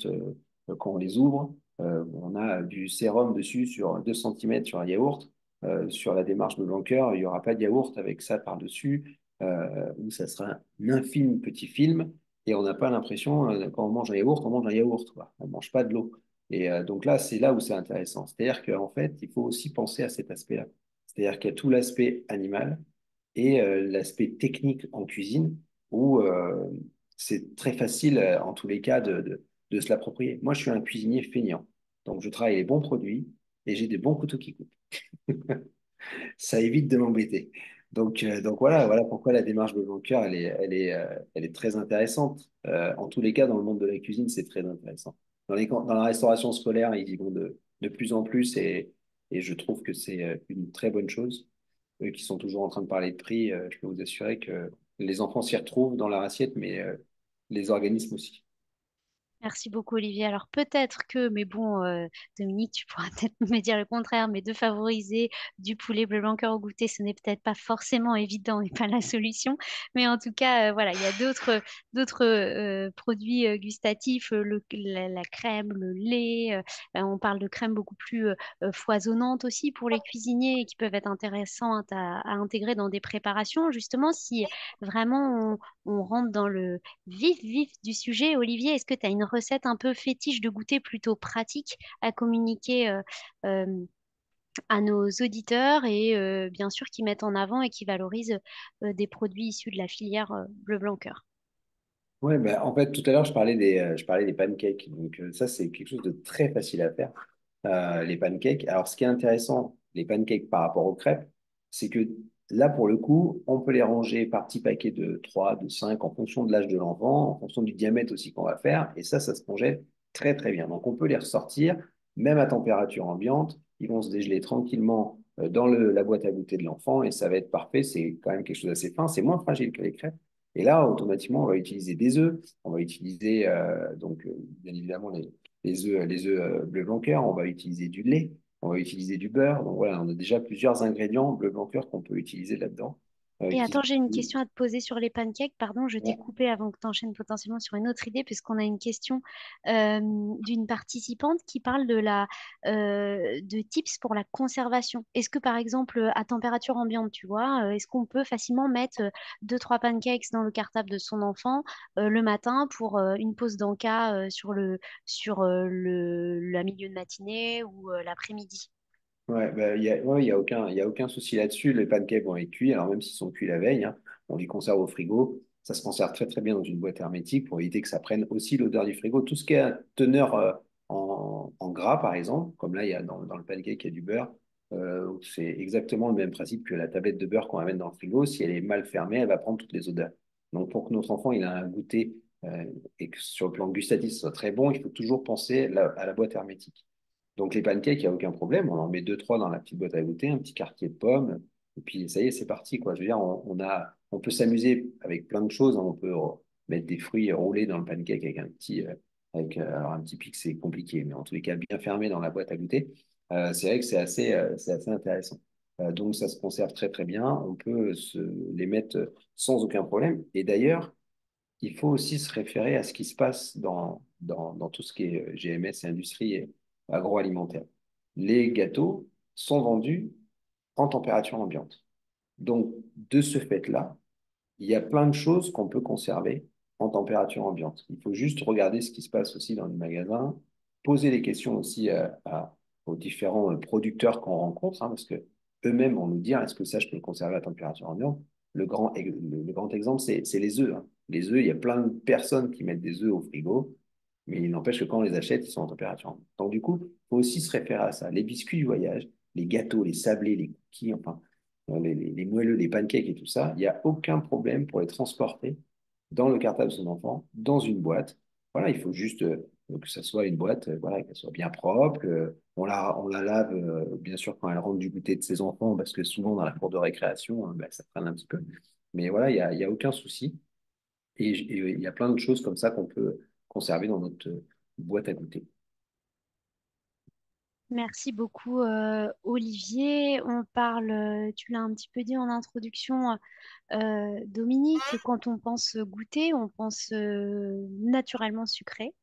quand on les ouvre, on a du sérum dessus sur 2 centimètres sur un yaourt. Sur la démarche de Blanqueur, il n'y aura pas de yaourt avec ça par-dessus, où ça sera un infime petit film. Et on n'a pas l'impression, quand on mange un yaourt, on mange un yaourt, quoi. On ne mange pas de l'eau. Et donc là, c'est là où c'est intéressant. C'est-à-dire qu'en fait, il faut aussi penser à cet aspect-là. C'est-à-dire qu'il y a tout l'aspect animal et l'aspect technique en cuisine où c'est très facile, en tous les cas, de se l'approprier. Moi, je suis un cuisinier feignant. Donc, je travaille les bons produits et j'ai des bons couteaux qui coupent. Ça évite de m'embêter. Donc voilà pourquoi la démarche de Blanquer, elle est très intéressante. En tous les cas, dans le monde de la cuisine, c'est très intéressant. Dans la restauration scolaire, ils y vont de plus en plus et je trouve que c'est une très bonne chose. Eux qui sont toujours en train de parler de prix, je peux vous assurer que les enfants s'y retrouvent dans leur assiette, mais les organismes aussi. Merci beaucoup, Olivier. Alors peut-être que, mais bon, Dominique, tu pourras peut-être me dire le contraire, mais de favoriser du poulet bleu blanc cœur au goûter, ce n'est peut-être pas forcément évident et pas la solution. Mais en tout cas, voilà, il y a d'autres produits gustatifs, la crème, le lait. On parle de crème beaucoup plus foisonnante aussi pour les cuisiniers et qui peuvent être intéressantes à intégrer dans des préparations. Justement, si vraiment on rentre dans le vif du sujet. Olivier, est-ce que tu as une recette un peu fétiche de goûter plutôt pratique à communiquer euh, à nos auditeurs et bien sûr qui mettent en avant et qui valorisent des produits issus de la filière bleu blanc cœur? Ouais, ben, en fait, tout à l'heure, je parlais des pancakes. Donc, ça, c'est quelque chose de très facile à faire, les pancakes. Alors, ce qui est intéressant, les pancakes par rapport aux crêpes, c'est que là, pour le coup, on peut les ranger par petits paquets de 3, de 5, en fonction de l'âge de l'enfant, en fonction du diamètre aussi qu'on va faire. Et ça se congèle très, très bien. Donc, on peut les ressortir, même à température ambiante. Ils vont se dégeler tranquillement dans la boîte à goûter de l'enfant et ça va être parfait. C'est quand même quelque chose d'assez fin. C'est moins fragile que les crêpes. Et là, automatiquement, on va utiliser des œufs, on va utiliser bien évidemment les œufs bleu blanc cœur, on va utiliser du lait, on va utiliser du beurre. Donc voilà, on a déjà plusieurs ingrédients bleu blanc cœur qu'on peut utiliser là-dedans. Et attends, j'ai une question à te poser sur les pancakes. Pardon, je t'ai Ouais. coupé avant que tu enchaînes potentiellement sur une autre idée, puisqu'on a une question d'une participante qui parle de tips pour la conservation. Est-ce que, par exemple, à température ambiante, tu vois, est-ce qu'on peut facilement mettre deux, trois pancakes dans le cartable de son enfant le matin pour une pause d'encas sur la milieu de matinée ou l'après-midi? Ouais, bah, il y a aucun souci là-dessus. Les pancakes vont être cuits, alors même s'ils sont cuits la veille, hein, on les conserve au frigo. Ça se conserve très très bien dans une boîte hermétique pour éviter que ça prenne aussi l'odeur du frigo. Tout ce qui est teneur en gras, par exemple, comme là, il y a dans le pancake, il y a du beurre. C'est exactement le même principe que la tablette de beurre qu'on va mettre dans le frigo. Si elle est mal fermée, elle va prendre toutes les odeurs. Donc pour que notre enfant il a un goûter et que sur le plan gustatif ce soit très bon, il faut toujours penser à la boîte hermétique. Donc les pancakes, il n'y a aucun problème. On en met deux, trois dans la petite boîte à goûter, un petit quartier de pommes, et puis ça y est, c'est parti, quoi. Je veux dire, on peut s'amuser avec plein de choses, hein. On peut mettre des fruits roulés dans le pancake avec alors un petit pic, c'est compliqué, mais en tous les cas, bien fermé dans la boîte à goûter. C'est vrai que c'est assez intéressant. Donc ça se conserve très très bien. On peut les mettre sans aucun problème. Et d'ailleurs, il faut aussi se référer à ce qui se passe dans tout ce qui est GMS et industrie agroalimentaire. Les gâteaux sont vendus en température ambiante. Donc, de ce fait-là, il y a plein de choses qu'on peut conserver en température ambiante. Il faut juste regarder ce qui se passe aussi dans les magasins. poser les questions aussi aux différents producteurs qu'on rencontre, hein, parce que eux-mêmes vont nous dire est-ce que ça, je peux le conserver à température ambiante. Le grand exemple, c'est les œufs, hein. Les œufs, il y a plein de personnes qui mettent des œufs au frigo, mais il n'empêche que quand on les achète, ils sont en température ambiante. Donc, du coup, il faut aussi se référer à ça. Les biscuits du voyage, les gâteaux, les sablés, les cookies, enfin, les moelleux, les pancakes et tout ça, il n'y a aucun problème pour les transporter dans le cartable de son enfant, dans une boîte. Voilà, il faut juste que ça soit une boîte, voilà, qu'elle soit bien propre, on la lave, bien sûr, quand elle rentre du goûter de ses enfants, parce que souvent, dans la cour de récréation, ben, ça traîne un petit peu. Mais voilà, il y a aucun souci. Et il y a plein de choses comme ça qu'on peut conserver dans notre boîte à goûter. Merci beaucoup, Olivier. On parle, tu l'as un petit peu dit en introduction, Dominique, quand on pense goûter, on pense naturellement sucré.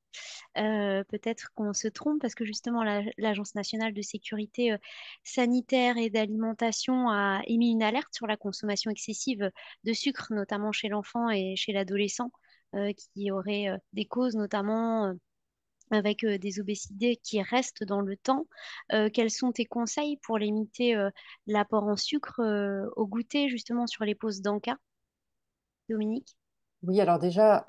Peut-être qu'on se trompe parce que justement l'Agence nationale de sécurité sanitaire et d'alimentation a émis une alerte sur la consommation excessive de sucre, notamment chez l'enfant et chez l'adolescent, qui aurait des causes notamment avec des obésités qui restent dans le temps. Quels sont tes conseils pour limiter l'apport en sucre au goûter, justement sur les pauses d'encas, Dominique? Oui, alors déjà,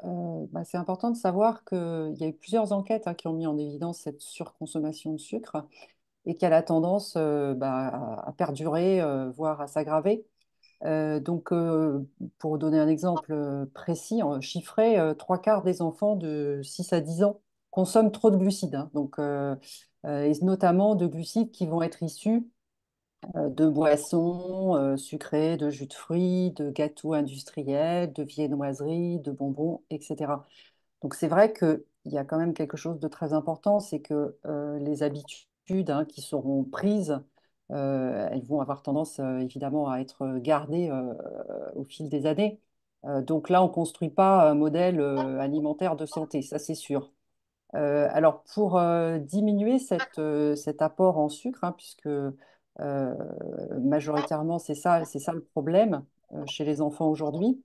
bah, c'est important de savoir qu'il y a eu plusieurs enquêtes, hein, qui ont mis en évidence cette surconsommation de sucre et qu'elle a tendance, bah, à perdurer, voire à s'aggraver. Donc, pour donner un exemple précis, chiffré, trois quarts des enfants de 6 à 10 ans consomment trop de glucides, hein. Donc, et notamment de glucides qui vont être issus de boissons sucrées, de jus de fruits, de gâteaux industriels, de viennoiseries, de bonbons, etc. Donc c'est vrai qu'il y a quand même quelque chose de très important, c'est que les habitudes, hein, qui seront prises, elles vont avoir tendance évidemment à être gardées au fil des années. Donc là, on ne construit pas un modèle alimentaire de santé, ça c'est sûr. Alors pour diminuer cet apport en sucre, hein, puisque majoritairement c'est ça le problème chez les enfants aujourd'hui,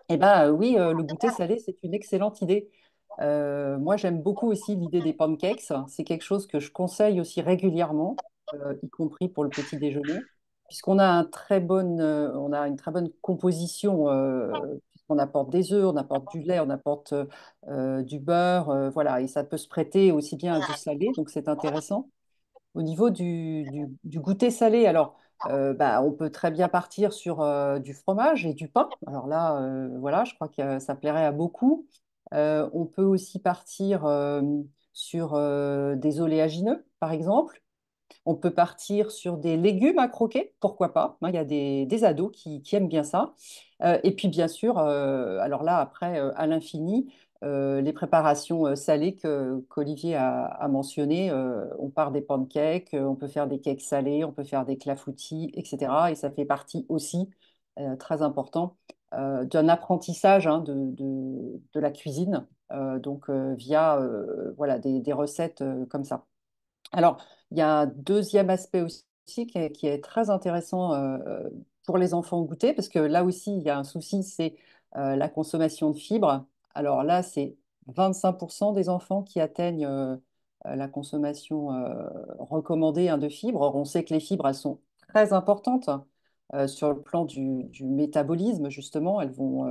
eh ben, oui, le goûter salé, c'est une excellente idée. Moi, j'aime beaucoup aussi l'idée des pancakes. C'est quelque chose que je conseille aussi régulièrement, y compris pour le petit déjeuner, puisqu'on a on a une très bonne composition, puisqu'on apporte des œufs, on apporte du lait, on apporte du beurre, voilà, et ça peut se prêter aussi bien à du salé, donc c'est intéressant. Au niveau du goûter salé, alors bah, on peut très bien partir sur du fromage et du pain. Alors là, voilà, je crois que ça plairait à beaucoup. On peut aussi partir sur des oléagineux, par exemple. On peut partir sur des légumes à croquer, pourquoi pas. Hein, il y a des ados qui aiment bien ça. Et puis bien sûr, alors là, après, à l'infini, les préparations salées qu'Olivier a mentionnées. On part des pancakes, on peut faire des cakes salés, on peut faire des clafoutis, etc. Et ça fait partie aussi, très important, d'un apprentissage, hein, de la cuisine, donc via voilà, des recettes comme ça. Alors, il y a un deuxième aspect aussi qui est très intéressant pour les enfants au goûter, parce que là aussi, il y a un souci, c'est la consommation de fibres. Alors là, c'est 25% des enfants qui atteignent la consommation recommandée, hein, de fibres. Or, on sait que les fibres, elles sont très importantes sur le plan du métabolisme, justement. Elles vont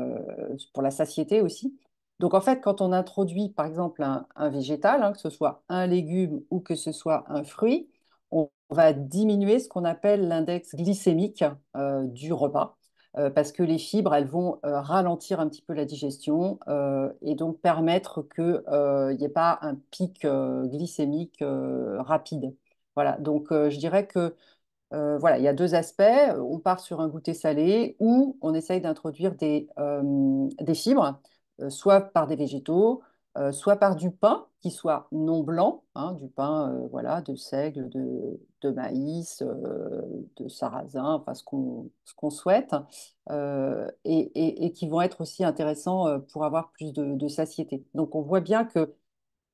pour la satiété aussi. Donc en fait, quand on introduit par exemple un végétal, hein, que ce soit un légume ou que ce soit un fruit, on va diminuer ce qu'on appelle l'index glycémique du repas, parce que les fibres, elles vont ralentir un petit peu la digestion et donc permettre qu'il n'y ait pas un pic glycémique rapide. Voilà, donc je dirais que voilà, il y a deux aspects. On part sur un goûter salé ou on essaye d'introduire des fibres, soit par des végétaux, soit par du pain qui soit non blanc, hein, du pain voilà, de seigle, de maïs, de sarrasin, enfin ce qu'on souhaite, et qui vont être aussi intéressants pour avoir plus de satiété. Donc on voit bien que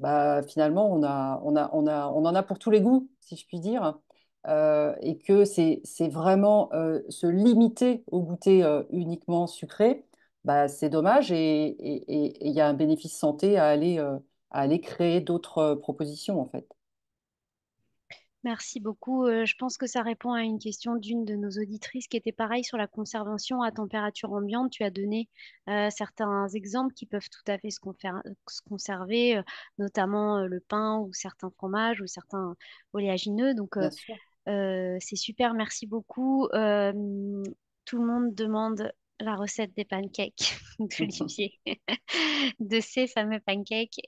bah, finalement, on en a pour tous les goûts, si je puis dire, et que c'est vraiment se limiter au goûter uniquement sucré, bah, c'est dommage et il y a un bénéfice santé à aller à aller créer d'autres propositions, en fait. Merci beaucoup. Je pense que ça répond à une question d'une de nos auditrices qui était pareil sur la conservation à température ambiante. Tu as donné certains exemples qui peuvent tout à fait se conserver, notamment le pain ou certains fromages ou certains oléagineux. Donc, Bien sûr. c'est super, merci beaucoup. Tout le monde demande la recette des pancakes d'Olivier, de ces fameux pancakes.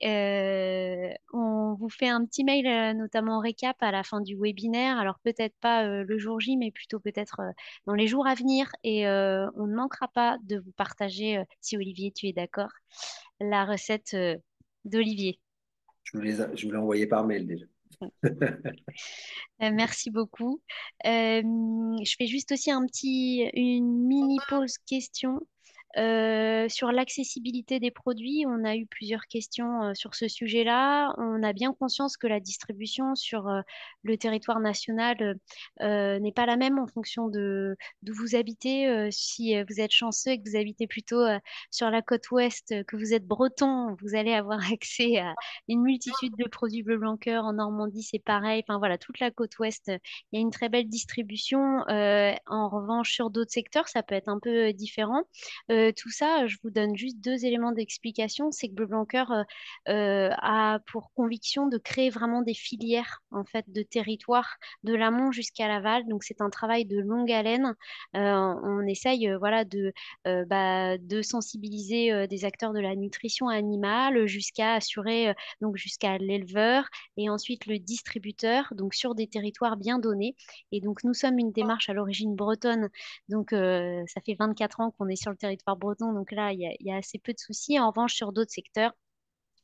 On vous fait un petit mail, notamment en récap à la fin du webinaire. Alors peut-être pas le jour J, mais plutôt peut-être dans les jours à venir. Et on ne manquera pas de vous partager, si Olivier, tu es d'accord, la recette d'Olivier. Je vous l'ai envoyé par mail déjà. Merci beaucoup. Je fais juste aussi une mini pause question sur l'accessibilité des produits. On a eu plusieurs questions sur ce sujet-là. On a bien conscience que la distribution sur le territoire national n'est pas la même en fonction de d'où vous habitez. Si vous êtes chanceux et que vous habitez plutôt sur la côte ouest, que vous êtes breton, vous allez avoir accès à une multitude de produits bleu blanc cœur. En Normandie, c'est pareil. Enfin voilà, toute la côte ouest, il y a une très belle distribution. En revanche, sur d'autres secteurs, ça peut être un peu différent. Tout ça, je vous donne juste deux éléments d'explication. C'est que Bleu Blanc Cœur a pour conviction de créer vraiment des filières en fait de territoire de l'amont jusqu'à l'aval. Donc c'est un travail de longue haleine. On essaye voilà de sensibiliser des acteurs de la nutrition animale jusqu'à assurer donc jusqu'à l'éleveur et ensuite le distributeur donc sur des territoires bien donnés. Et donc nous sommes une démarche à l'origine bretonne donc, ça fait 24 ans qu'on est sur le territoire breton. Donc là, il y a assez peu de soucis. En revanche, sur d'autres secteurs,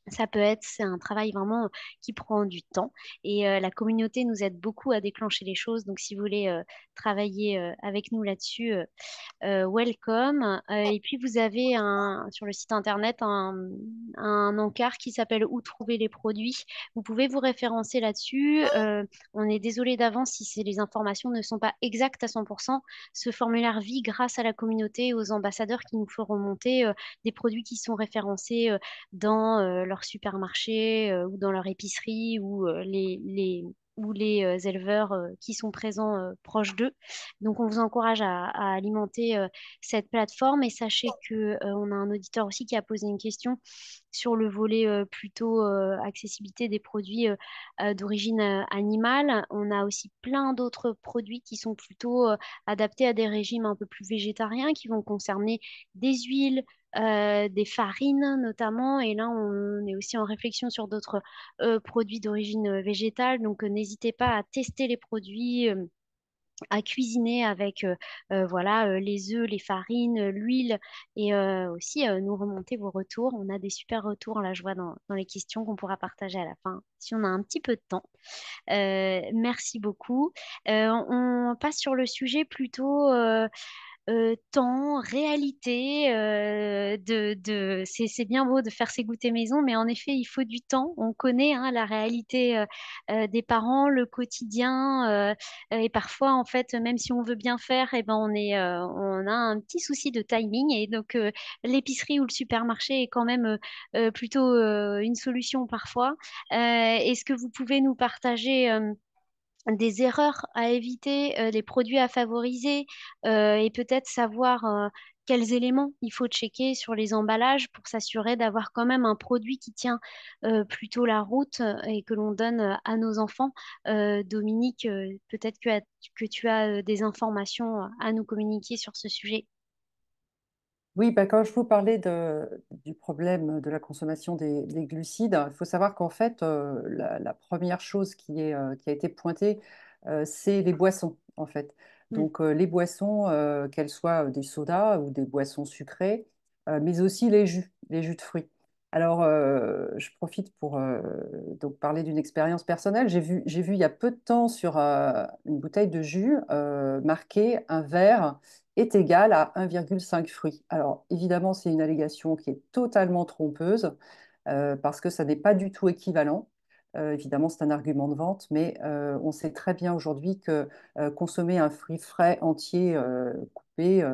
c'est un travail vraiment qui prend du temps. Et la communauté nous aide beaucoup à déclencher les choses. Donc, si vous voulez travailler avec nous là-dessus, welcome. Et puis, vous avez sur le site internet un encart qui s'appelle Où trouver les produits. Vous pouvez vous référencer là-dessus. On est désolé d'avance si les informations ne sont pas exactes à 100%. Ce formulaire vit grâce à la communauté et aux ambassadeurs qui nous font remonter des produits qui sont référencés dans leur supermarché ou dans leur épicerie ou les éleveurs qui sont présents proches d'eux. Donc, on vous encourage à alimenter cette plateforme et sachez que on a un auditeur aussi qui a posé une question sur le volet plutôt accessibilité des produits d'origine animale. On a aussi plein d'autres produits qui sont plutôt adaptés à des régimes un peu plus végétariens, qui vont concerner des huiles, des farines notamment. Et là, on est aussi en réflexion sur d'autres produits d'origine végétale. Donc, n'hésitez pas à tester les produits. À cuisiner avec voilà, les œufs, les farines, l'huile et aussi nous remonter vos retours. On a des super retours, là je vois dans les questions qu'on pourra partager à la fin si on a un petit peu de temps. Merci beaucoup. On passe sur le sujet plutôt temps, réalité, c'est bien beau de faire ses goûters maison, mais en effet, il faut du temps. On connaît hein, la réalité des parents, le quotidien, et parfois, en fait, même si on veut bien faire, eh ben, on a un petit souci de timing, et donc l'épicerie ou le supermarché est quand même plutôt une solution parfois. Est-ce que vous pouvez nous partager des erreurs à éviter, des produits à favoriser et peut-être savoir quels éléments il faut checker sur les emballages pour s'assurer d'avoir quand même un produit qui tient plutôt la route et que l'on donne à nos enfants. Dominique, peut-être que tu as des informations à nous communiquer sur ce sujet. Oui, bah, quand je vous parlais du problème de la consommation des glucides, il faut savoir qu'en fait, la première chose qui a été pointée, c'est les boissons, en fait. Mm. Donc, les boissons, qu'elles soient des sodas ou des boissons sucrées, mais aussi les jus de fruits. Alors, je profite pour donc parler d'une expérience personnelle. J'ai vu il y a peu de temps sur une bouteille de jus marqué un verre est égal à 1,5 fruits. Alors, évidemment, c'est une allégation qui est totalement trompeuse parce que ça n'est pas du tout équivalent. Évidemment, c'est un argument de vente, mais on sait très bien aujourd'hui que consommer un fruit frais entier coupé,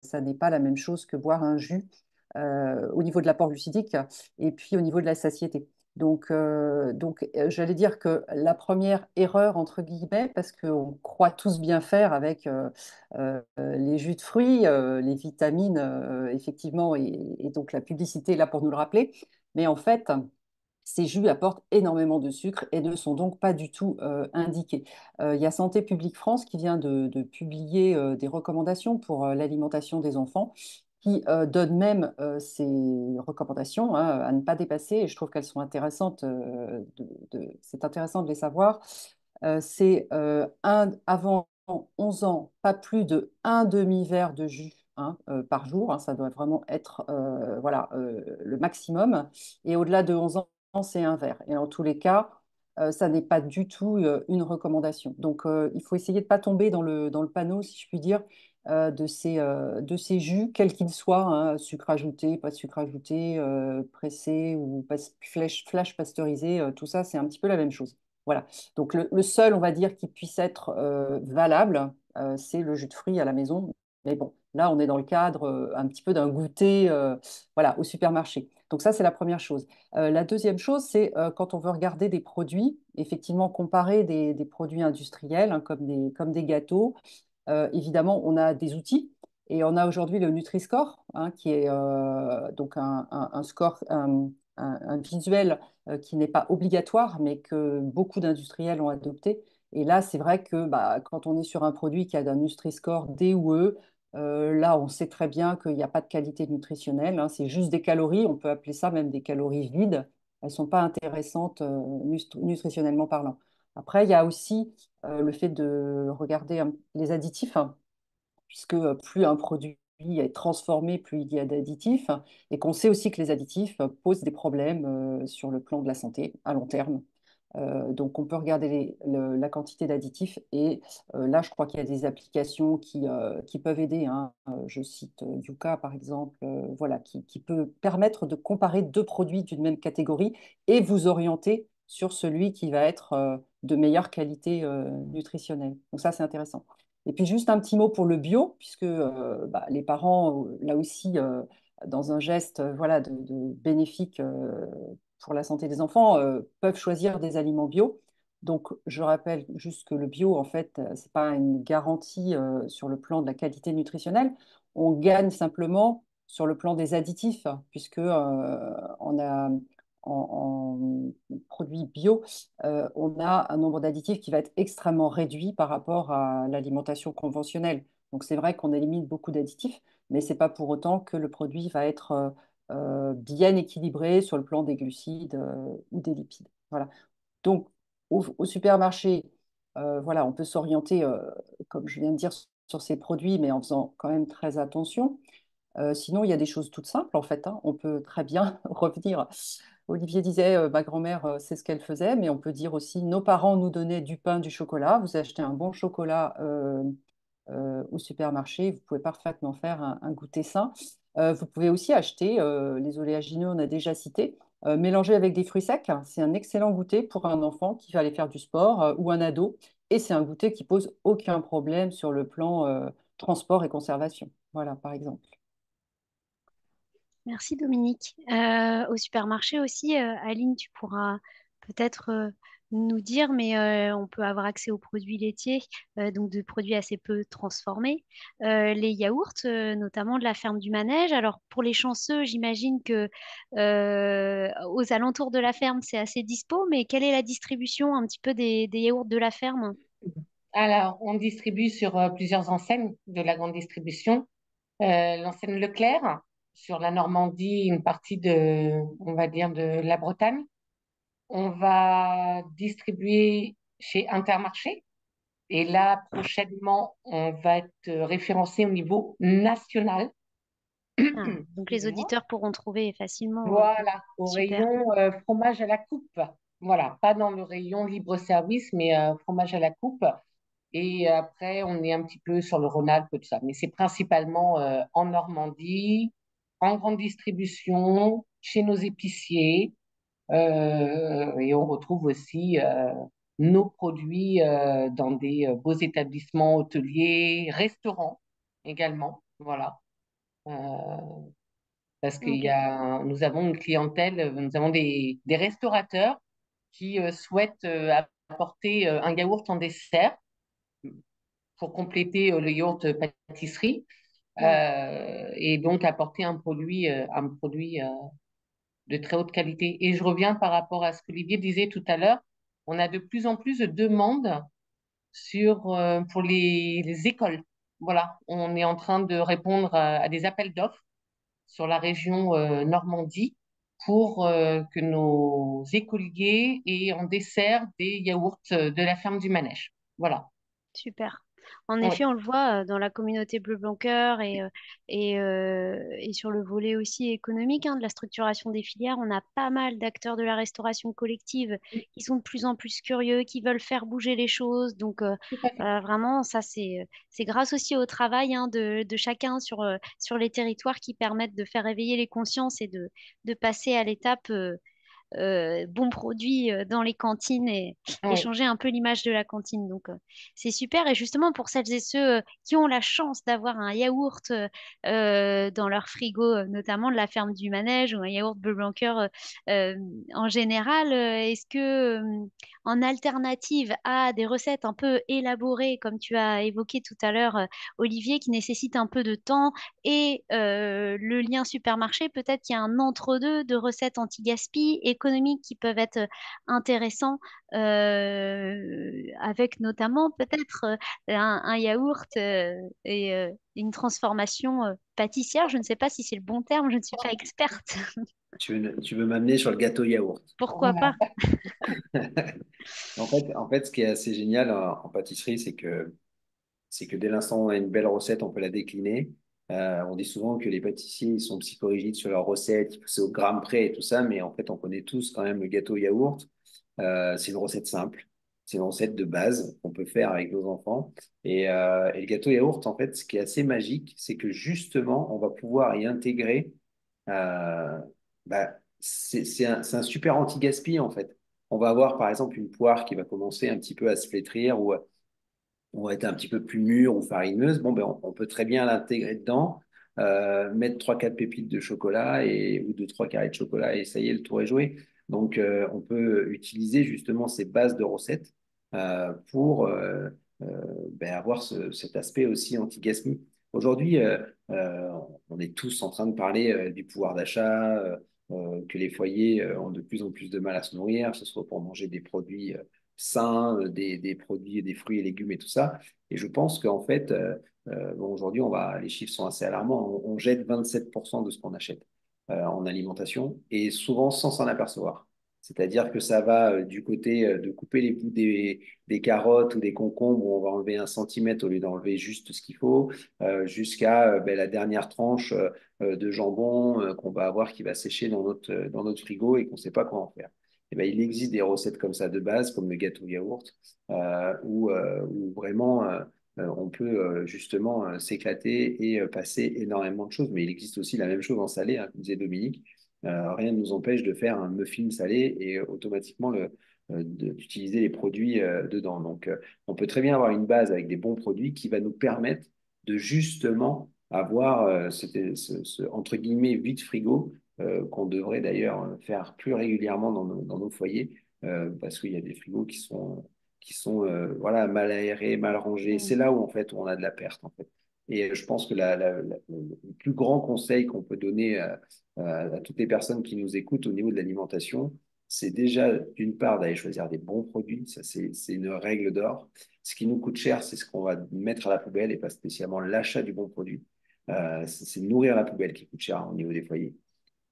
ça n'est pas la même chose que boire un jus au niveau de l'apport glucidique et puis au niveau de la satiété. J'allais dire que la première erreur, entre guillemets, parce qu'on croit tous bien faire avec les jus de fruits, les vitamines, effectivement, et donc la publicité est là pour nous le rappeler. Mais en fait, ces jus apportent énormément de sucre et ne sont donc pas du tout indiqués. Il y a Santé publique France qui vient de publier des recommandations pour l'alimentation des enfants, qui donne même ces recommandations, hein, à ne pas dépasser, et je trouve qu'elles sont intéressantes, c'est intéressant de les savoir. Avant 11 ans, pas plus de un demi-verre de jus, hein, par jour, hein, ça doit vraiment être voilà, le maximum. Et au-delà de 11 ans, c'est un verre. Et en tous les cas, ça n'est pas du tout une recommandation. Donc, il faut essayer de ne pas tomber dans le panneau, si je puis dire, de ces jus, quels qu'ils soient, hein, sucre ajouté, pas de sucre ajouté, pressé ou flash pasteurisé, tout ça, c'est un petit peu la même chose. Voilà. Donc, le seul, on va dire, qui puisse être valable, c'est le jus de fruits à la maison. Mais bon, là, on est dans le cadre un petit peu d'un goûter voilà, au supermarché. Donc ça, c'est la première chose. La deuxième chose, c'est quand on veut regarder des produits, effectivement, comparer des produits industriels, hein, comme des gâteaux. Évidemment, on a des outils et on a aujourd'hui le Nutri-Score, hein, qui est donc un score, un visuel qui n'est pas obligatoire, mais que beaucoup d'industriels ont adopté. Et là, c'est vrai que bah, quand on est sur un produit qui a un Nutri-Score D ou E, là, on sait très bien qu'il n'y a pas de qualité nutritionnelle, hein, c'est juste des calories, on peut appeler ça même des calories vides. Elles ne sont pas intéressantes nutritionnellement parlant. Après, il y a aussi le fait de regarder les additifs, hein, puisque plus un produit est transformé, plus il y a d'additifs, et qu'on sait aussi que les additifs posent des problèmes sur le plan de la santé à long terme. Donc, on peut regarder la quantité d'additifs et là, je crois qu'il y a des applications qui peuvent aider, hein. Je cite Yuka, par exemple, voilà, qui peut permettre de comparer deux produits d'une même catégorie et vous orienter sur celui qui va être de meilleure qualité nutritionnelle. Donc ça, c'est intéressant. Et puis juste un petit mot pour le bio, puisque bah, les parents, là aussi, dans un geste voilà, de bénéfique pour la santé des enfants, peuvent choisir des aliments bio. Donc, je rappelle juste que le bio, en fait, ce n'est pas une garantie sur le plan de la qualité nutritionnelle. On gagne simplement sur le plan des additifs, puisque on a, en produits bio, on a un nombre d'additifs qui va être extrêmement réduit par rapport à l'alimentation conventionnelle. Donc, c'est vrai qu'on élimine beaucoup d'additifs, mais ce n'est pas pour autant que le produit va être bien équilibré sur le plan des glucides ou des lipides. Voilà. Donc, au supermarché, voilà, on peut s'orienter, comme je viens de dire, sur ces produits, mais en faisant quand même très attention. Sinon, il y a des choses toutes simples, en fait, hein. On peut très bien revenir. Olivier disait, ma grand-mère, c'est ce qu'elle faisait, mais on peut dire aussi, nos parents nous donnaient du pain, du chocolat. Vous achetez un bon chocolat au supermarché, vous pouvez parfaitement faire un goûter sain. Vous pouvez aussi acheter les oléagineux, on a déjà cité, mélangés avec des fruits secs. C'est un excellent goûter pour un enfant qui va aller faire du sport ou un ado. Et c'est un goûter qui pose aucun problème sur le plan transport et conservation. Voilà, par exemple. Merci Dominique. Au supermarché aussi, Aline, tu pourras peut-être nous dire, mais on peut avoir accès aux produits laitiers, donc de produits assez peu transformés. Les yaourts, notamment de la ferme du Manège. Alors pour les chanceux, j'imagine que aux alentours de la ferme, c'est assez dispo, mais quelle est la distribution un petit peu des yaourts de la ferme? Alors, on distribue sur plusieurs enseignes de la grande distribution. L'enseigne Leclerc, sur la Normandie, une partie on va dire, de la Bretagne. On va distribuer chez Intermarché. Et là, prochainement, on va être référencé au niveau national. Ah, donc les Excusez-moi. auditeurs pourront trouver facilement. Voilà, au Super. rayon fromage à la coupe. Voilà, pas dans le rayon libre-service, mais fromage à la coupe. Et après, on est un petit peu sur le Rhône-Alpes, tout ça. Mais c'est principalement en Normandie, en grande distribution, chez nos épiciers. Et on retrouve aussi nos produits dans des beaux établissements hôteliers, restaurants également. Voilà. Euh, parce Ok, nous avons une clientèle, nous avons des restaurateurs qui souhaitent apporter un yaourt en dessert pour compléter le yaourt pâtisserie ouais, et donc apporter un produit de très haute qualité. Et je reviens par rapport à ce qu'Olivier disait tout à l'heure, on a de plus en plus de demandes pour les écoles. Voilà, on est en train de répondre à des appels d'offres sur la région Normandie pour que nos écoliers aient en dessert des yaourts de la ferme du Manège. Voilà. super. En Oui, effet, on le voit dans la communauté Bleu Blanc Cœur et sur le volet aussi économique hein, de la structuration des filières. On a pas mal d'acteurs de la restauration collective qui sont de plus en plus curieux, qui veulent faire bouger les choses. Donc, tout à fait. vraiment, ça, c'est grâce aussi au travail hein, de chacun sur les territoires qui permettent de faire éveiller les consciences et de passer à l'étape. Bons produits dans les cantines et Oui, changer un peu l'image de la cantine. Donc, c'est super. Et justement, pour celles et ceux qui ont la chance d'avoir un yaourt dans leur frigo, notamment de la ferme du Manège ou un yaourt bleu blanc cœur euh, en général, est-ce que, en alternative à des recettes un peu élaborées, comme tu as évoqué tout à l'heure, Olivier, qui nécessitent un peu de temps, et le lien supermarché, peut-être qu'il y a un entre-deux de recettes anti-gaspi économiques qui peuvent être intéressants, avec notamment peut-être un yaourt et une transformation pâtissière. Je ne sais pas si c'est le bon terme, je ne suis pas experte. Tu veux m'amener sur le gâteau yaourt. Pourquoi voilà. pas? Ce qui est assez génial en pâtisserie, c'est que dès l'instant où on a une belle recette, on peut la décliner. On dit souvent que les pâtissiers ils sont psychorigides sur leurs recettes, c'est au gramme près et tout ça, mais en fait, on connaît tous quand même le gâteau yaourt. C'est une recette simple, c'est une recette de base qu'on peut faire avec nos enfants. Et le gâteau yaourt, en fait, ce qui est assez magique, c'est que justement, on va pouvoir y intégrer. euh, c'est un super anti-gaspi, en fait. On va avoir, par exemple, une poire qui va commencer un petit peu à se flétrir ou être un petit peu plus mûre ou farineuse. Bon, ben, on peut très bien l'intégrer dedans, mettre trois quatre pépites de chocolat ou deux trois carrés de chocolat et ça y est, le tour est joué. Donc, on peut utiliser justement ces bases de recettes pour avoir cet aspect aussi anti-gaspi. Aujourd'hui, on est tous en train de parler du pouvoir d'achat, que les foyers ont de plus en plus de mal à se nourrir, que ce soit pour manger des produits sains, des produits, des fruits et légumes et tout ça. Et je pense qu'en fait, bon, aujourd'hui, les chiffres sont assez alarmants. On jette 27% de ce qu'on achète en alimentation et souvent sans s'en apercevoir. C'est-à-dire que ça va du côté de couper les bouts des carottes ou des concombres où on va enlever 1 centimètre au lieu d'enlever juste ce qu'il faut, jusqu'à la dernière tranche de jambon qu'on va avoir qui va sécher dans notre frigo et qu'on ne sait pas quoi en faire. Eh ben, il existe des recettes comme ça de base, comme le gâteau yaourt, où vraiment on peut justement s'éclater et passer énormément de choses. Mais il existe aussi la même chose en salé, hein, comme disait Dominique. Rien ne nous empêche de faire un muffin salé et automatiquement d'utiliser les produits dedans. Donc, on peut très bien avoir une base avec des bons produits qui va nous permettre de justement avoir entre guillemets vide frigo qu'on devrait d'ailleurs faire plus régulièrement dans nos foyers, parce qu'il y a des frigos qui sont voilà, mal aérés, mal rangés. C'est Mm. là où, en fait, où on a de la perte, en fait. Et je pense que le plus grand conseil qu'on peut donner à toutes les personnes qui nous écoutent au niveau de l'alimentation, c'est déjà, d'une part, d'aller choisir des bons produits. Ça, c'est une règle d'or. Ce qui nous coûte cher, c'est ce qu'on va mettre à la poubelle et pas spécialement l'achat du bon produit. C'est nourrir la poubelle qui coûte cher au niveau des foyers.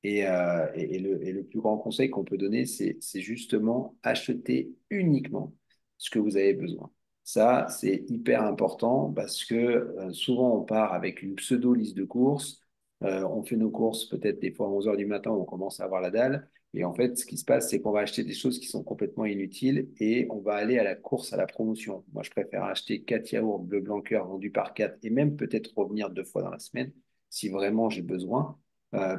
Et le plus grand conseil qu'on peut donner, c'est justement acheter uniquement ce que vous avez besoin. Ça, c'est hyper important parce que souvent, on part avec une pseudo-liste de courses. On fait nos courses peut-être des fois à 11 heures du matin, on commence à avoir la dalle. Et en fait, ce qui se passe, c'est qu'on va acheter des choses qui sont complètement inutiles et on va aller à la course, à la promotion. Moi, je préfère acheter 4 yaourts bleu blanc cœur vendus par 4 et même peut-être revenir 2 fois dans la semaine si vraiment j'ai besoin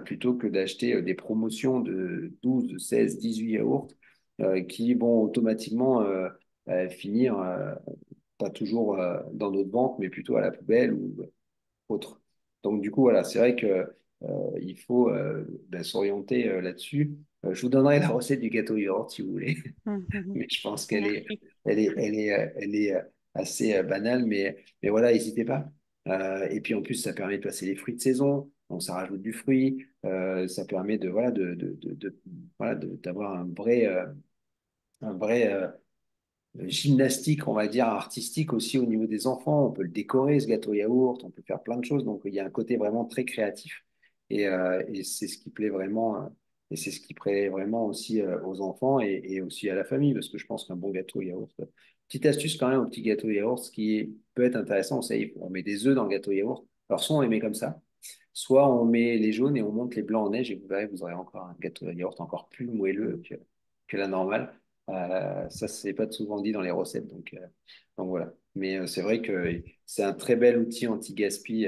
plutôt que d'acheter des promotions de 12, 16, 18 yaourts qui vont automatiquement finir pas toujours dans notre banque, mais plutôt à la poubelle ou autre. Donc, du coup, voilà, c'est vrai que il faut s'orienter là-dessus. Je vous donnerai la recette du gâteau yaourt si vous voulez, mais je pense qu'elle est, Merci. elle est assez banale, mais voilà, n'hésitez pas. Et puis en plus, ça permet de passer les fruits de saison, donc ça rajoute du fruit, ça permet de, voilà, voilà, d'avoir un vrai gymnastique, on va dire, artistique aussi au niveau des enfants. On peut le décorer, ce gâteau yaourt, on peut faire plein de choses. Donc, il y a un côté vraiment très créatif. Et c'est ce qui plaît vraiment, et c'est ce qui plaît vraiment aussi aux enfants et aussi à la famille, parce que je pense qu'un bon gâteau yaourt. Petite astuce quand même au petit gâteau yaourt, ce peut être intéressant, c'est on met des œufs dans le gâteau yaourt. Alors, soit on les met comme ça, soit on met les jaunes et on monte les blancs en neige et vous verrez, vous aurez encore un gâteau yaourt encore plus moelleux que la normale. Ça, c'est pas souvent dit dans les recettes, donc voilà. Mais c'est vrai que c'est un très bel outil anti-gaspi.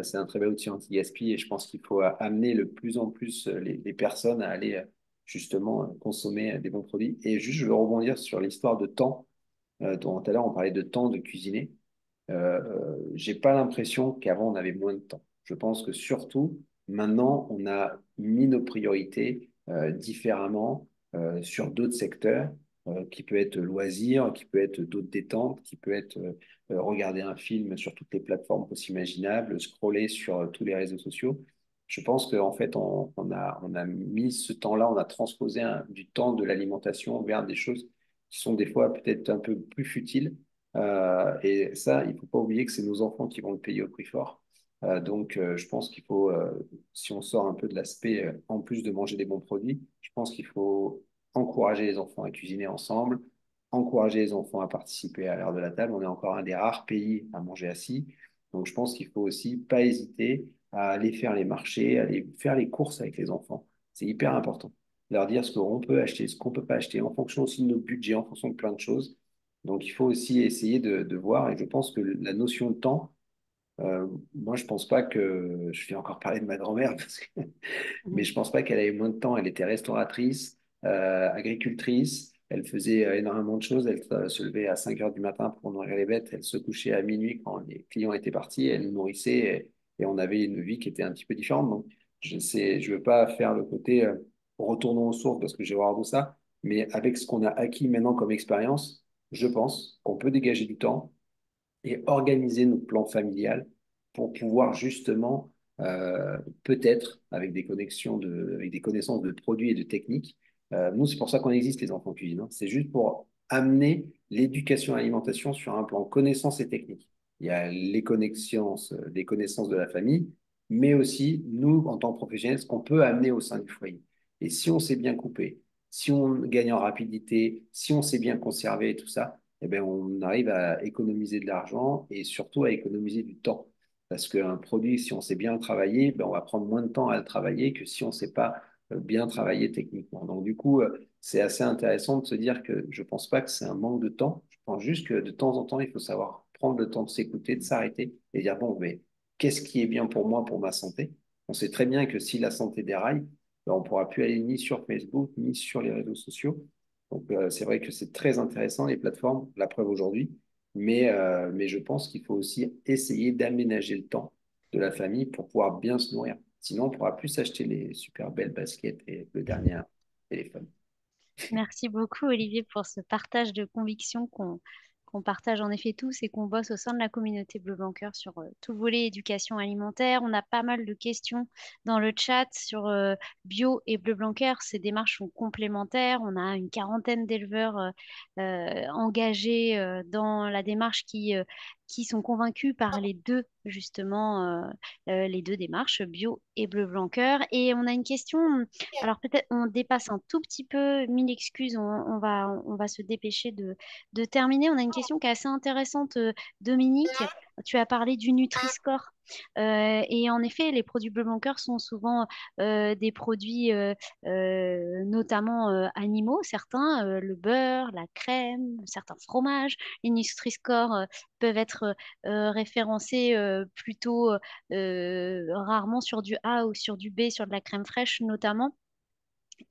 C'est un très bel outil anti-gaspi et je pense qu'il faut amener le plus en plus les personnes à aller justement consommer des bons produits. Et juste, je veux rebondir sur l'histoire de temps, dont tout à l'heure on parlait de temps de cuisiner. J'ai pas l'impression qu'avant on avait moins de temps. Je pense que surtout maintenant on a mis nos priorités différemment sur d'autres secteurs, qui peut être loisirs, qui peut être d'autres détentes, qui peut être regarder un film sur toutes les plateformes possibles imaginables, scroller sur tous les réseaux sociaux. Je pense qu'en fait on a mis ce temps-là, on a transposé du temps de l'alimentation vers des choses qui sont des fois peut-être un peu plus futiles et ça, il ne faut pas oublier que c'est nos enfants qui vont le payer au prix fort. Je pense qu'il faut, si on sort un peu de l'aspect, en plus de manger des bons produits, je pense qu'il faut encourager les enfants à cuisiner ensemble, encourager les enfants à participer à l'heure de la table. On est encore un des rares pays à manger assis. Donc, je pense qu'il faut aussi pas hésiter à aller faire les marchés, à aller faire les courses avec les enfants. C'est hyper important. Leur dire ce qu'on peut acheter, ce qu'on ne peut pas acheter, en fonction aussi de nos budgets, en fonction de plein de choses. Donc, il faut aussi essayer de voir, et je pense que la notion de temps, moi, je pense pas que, je vais encore parler de ma grand-mère, mais je pense pas qu'elle avait moins de temps. Elle était restauratrice, agricultrice, elle faisait énormément de choses. Elle se levait à 5 heures du matin pour nourrir les bêtes, elle se couchait à minuit quand les clients étaient partis, elle nous nourrissait et on avait une vie qui était un petit peu différente. Donc, je veux pas faire le côté retournons aux sources parce que j'ai horreur de ça, mais avec ce qu'on a acquis maintenant comme expérience, je pense qu'on peut dégager du temps et organiser notre plan familial pour pouvoir justement, peut-être, avec des connaissances de produits et de techniques, nous, c'est pour ça qu'on existe, les enfants cuisine, hein. C'est juste pour amener l'éducation à l'alimentation sur un plan connaissances et techniques. Il y a les connaissances de la famille, mais aussi, nous, en tant que professionnels, ce qu'on peut amener au sein du foyer. Et si on sait bien couper, si on gagne en rapidité, si on sait bien conserver et tout ça, eh bien, on arrive à économiser de l'argent et surtout à économiser du temps. Parce qu'un produit, si on sait bien le travailler, ben, on va prendre moins de temps à le travailler que si on ne sait pas bien travailler techniquement. Donc, du coup, c'est assez intéressant de se dire que je ne pense pas que c'est un manque de temps. Je pense juste que de temps en temps, il faut savoir prendre le temps de s'écouter, de s'arrêter et dire, bon, mais qu'est-ce qui est bien pour moi, pour ma santé? On sait très bien que si la santé déraille, ben, on ne pourra plus aller ni sur Facebook, ni sur les réseaux sociaux. Donc, c'est vrai que c'est très intéressant, les plateformes, la preuve aujourd'hui, mais je pense qu'il faut aussi essayer d'aménager le temps de la famille pour pouvoir bien se nourrir. Sinon, on ne pourra plus s'acheter les super belles baskets et le dernier téléphone. Merci beaucoup, Olivier, pour ce partage de convictions qu'on partage en effet tous et qu'on bosse au sein de la communauté Bleu Blanc Cœur sur tout le volet éducation alimentaire. On a pas mal de questions dans le chat sur bio et Bleu Blanc Cœur. Ces démarches sont complémentaires. On a une quarantaine d'éleveurs engagés dans la démarche qui sont convaincus par les deux, justement, les deux démarches, bio et Bleu Blanc Cœur. Et on a une question. Alors peut-être on dépasse un tout petit peu, mille excuses, on va se dépêcher de terminer. On a une question qui est assez intéressante, Dominique. Tu as parlé du Nutri-Score. Et en effet, les produits Bleu Blanc Cœur sont souvent des produits notamment animaux, certains, le beurre, la crème, certains fromages. Les Nutri-Score peuvent être référencés plutôt rarement sur du A ou sur du B, sur de la crème fraîche notamment.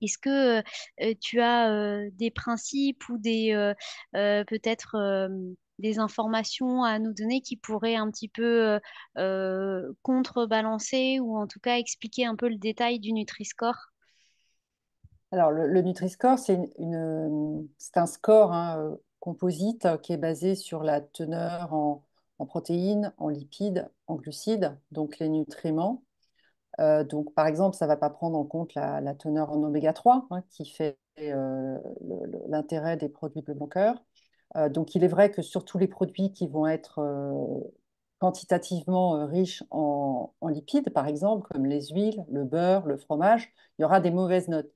Est-ce que tu as des principes ou peut-être des informations à nous donner qui pourraient un petit peu contrebalancer ou en tout cas expliquer un peu le détail du Nutri-Score? Alors, le Nutri-Score, c'est un score, hein, composite, qui est basé sur la teneur en protéines, en lipides, en glucides, donc les nutriments. Donc, par exemple, ça ne va pas prendre en compte la teneur en oméga 3, hein, qui fait l'intérêt des produits bleu blanc cœur. Donc, il est vrai que sur tous les produits qui vont être quantitativement riches en lipides, par exemple, comme les huiles, le beurre, le fromage, il y aura des mauvaises notes.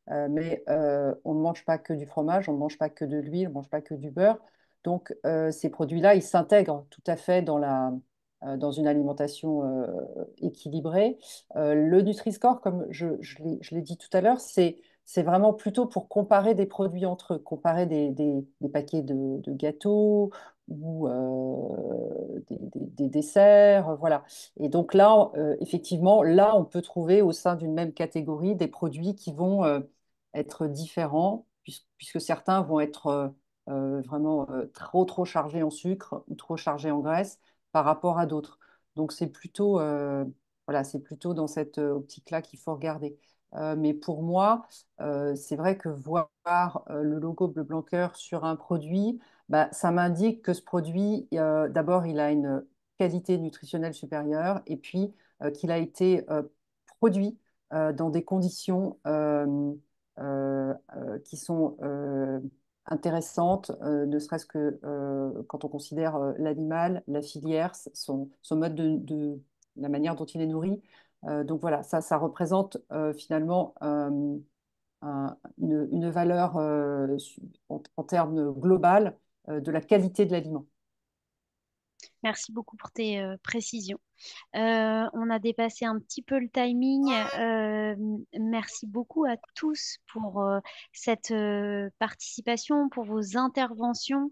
Mais on ne mange pas que du fromage, on ne mange pas que de l'huile, on ne mange pas que du beurre. Donc, ces produits-là, ils s'intègrent tout à fait dans une alimentation équilibrée. Le Nutri-Score, comme je l'ai dit tout à l'heure, c'est vraiment plutôt pour comparer des produits entre eux, comparer des paquets de gâteaux ou des desserts, voilà. Et donc là, effectivement, là, on peut trouver au sein d'une même catégorie des produits qui vont être différents, puisque certains vont être vraiment trop chargés en sucre ou trop chargés en graisse par rapport à d'autres. Donc voilà, c'est plutôt dans cette optique-là qu'il faut regarder. Mais pour moi, c'est vrai que voir le logo bleu blanc cœur sur un produit, bah, ça m'indique que ce produit, d'abord, il a une qualité nutritionnelle supérieure et puis qu'il a été produit dans des conditions qui sont intéressantes, ne serait-ce que quand on considère l'animal, la filière, son mode la manière dont il est nourri. Donc voilà, ça représente finalement une valeur en termes global de la qualité de l'aliment. Merci beaucoup pour tes précisions. On a dépassé un petit peu le timing. Merci beaucoup à tous pour cette participation, pour vos interventions,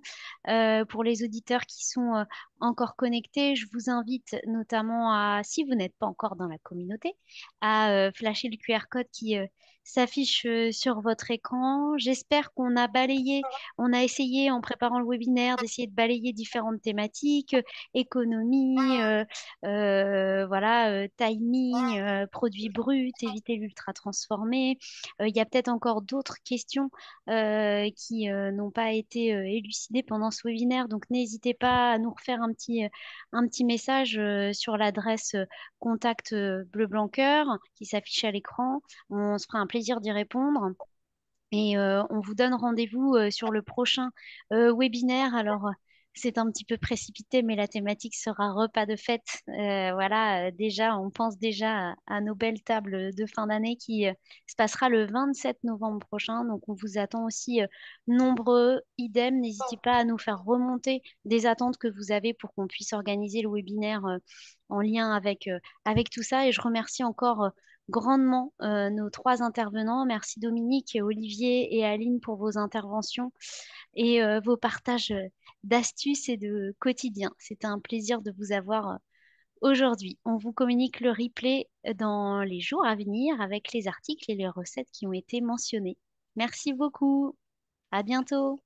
pour les auditeurs qui sont encore connectés. Je vous invite notamment à, si vous n'êtes pas encore dans la communauté, à flasher le QR code qui s'affiche sur votre écran. J'espère qu'on a balayé, on a essayé en préparant le webinaire d'essayer de balayer différentes thématiques, économie, voilà, timing, produits bruts, éviter l'ultra transformé. Il y a peut-être encore d'autres questions qui n'ont pas été élucidées pendant ce webinaire, donc n'hésitez pas à nous refaire un petit message sur l'adresse contact bleu blanc cœur qui s'affiche à l'écran. On se fera un plaisir d'y répondre. Et on vous donne rendez-vous sur le prochain webinaire. Alors, c'est un petit peu précipité, mais la thématique sera repas de fête. Voilà, déjà, on pense déjà à nos belles tables de fin d'année qui se passera le 27 novembre prochain. Donc, on vous attend aussi nombreux. Idem, n'hésitez pas à nous faire remonter des attentes que vous avez pour qu'on puisse organiser le webinaire en lien avec tout ça. Et je remercie encore grandement nos trois intervenants. Merci Dominique, Olivier et Aline pour vos interventions et vos partages d'astuces et de quotidien. C'était un plaisir de vous avoir aujourd'hui. On vous communique le replay dans les jours à venir avec les articles et les recettes qui ont été mentionnés. Merci beaucoup. À bientôt.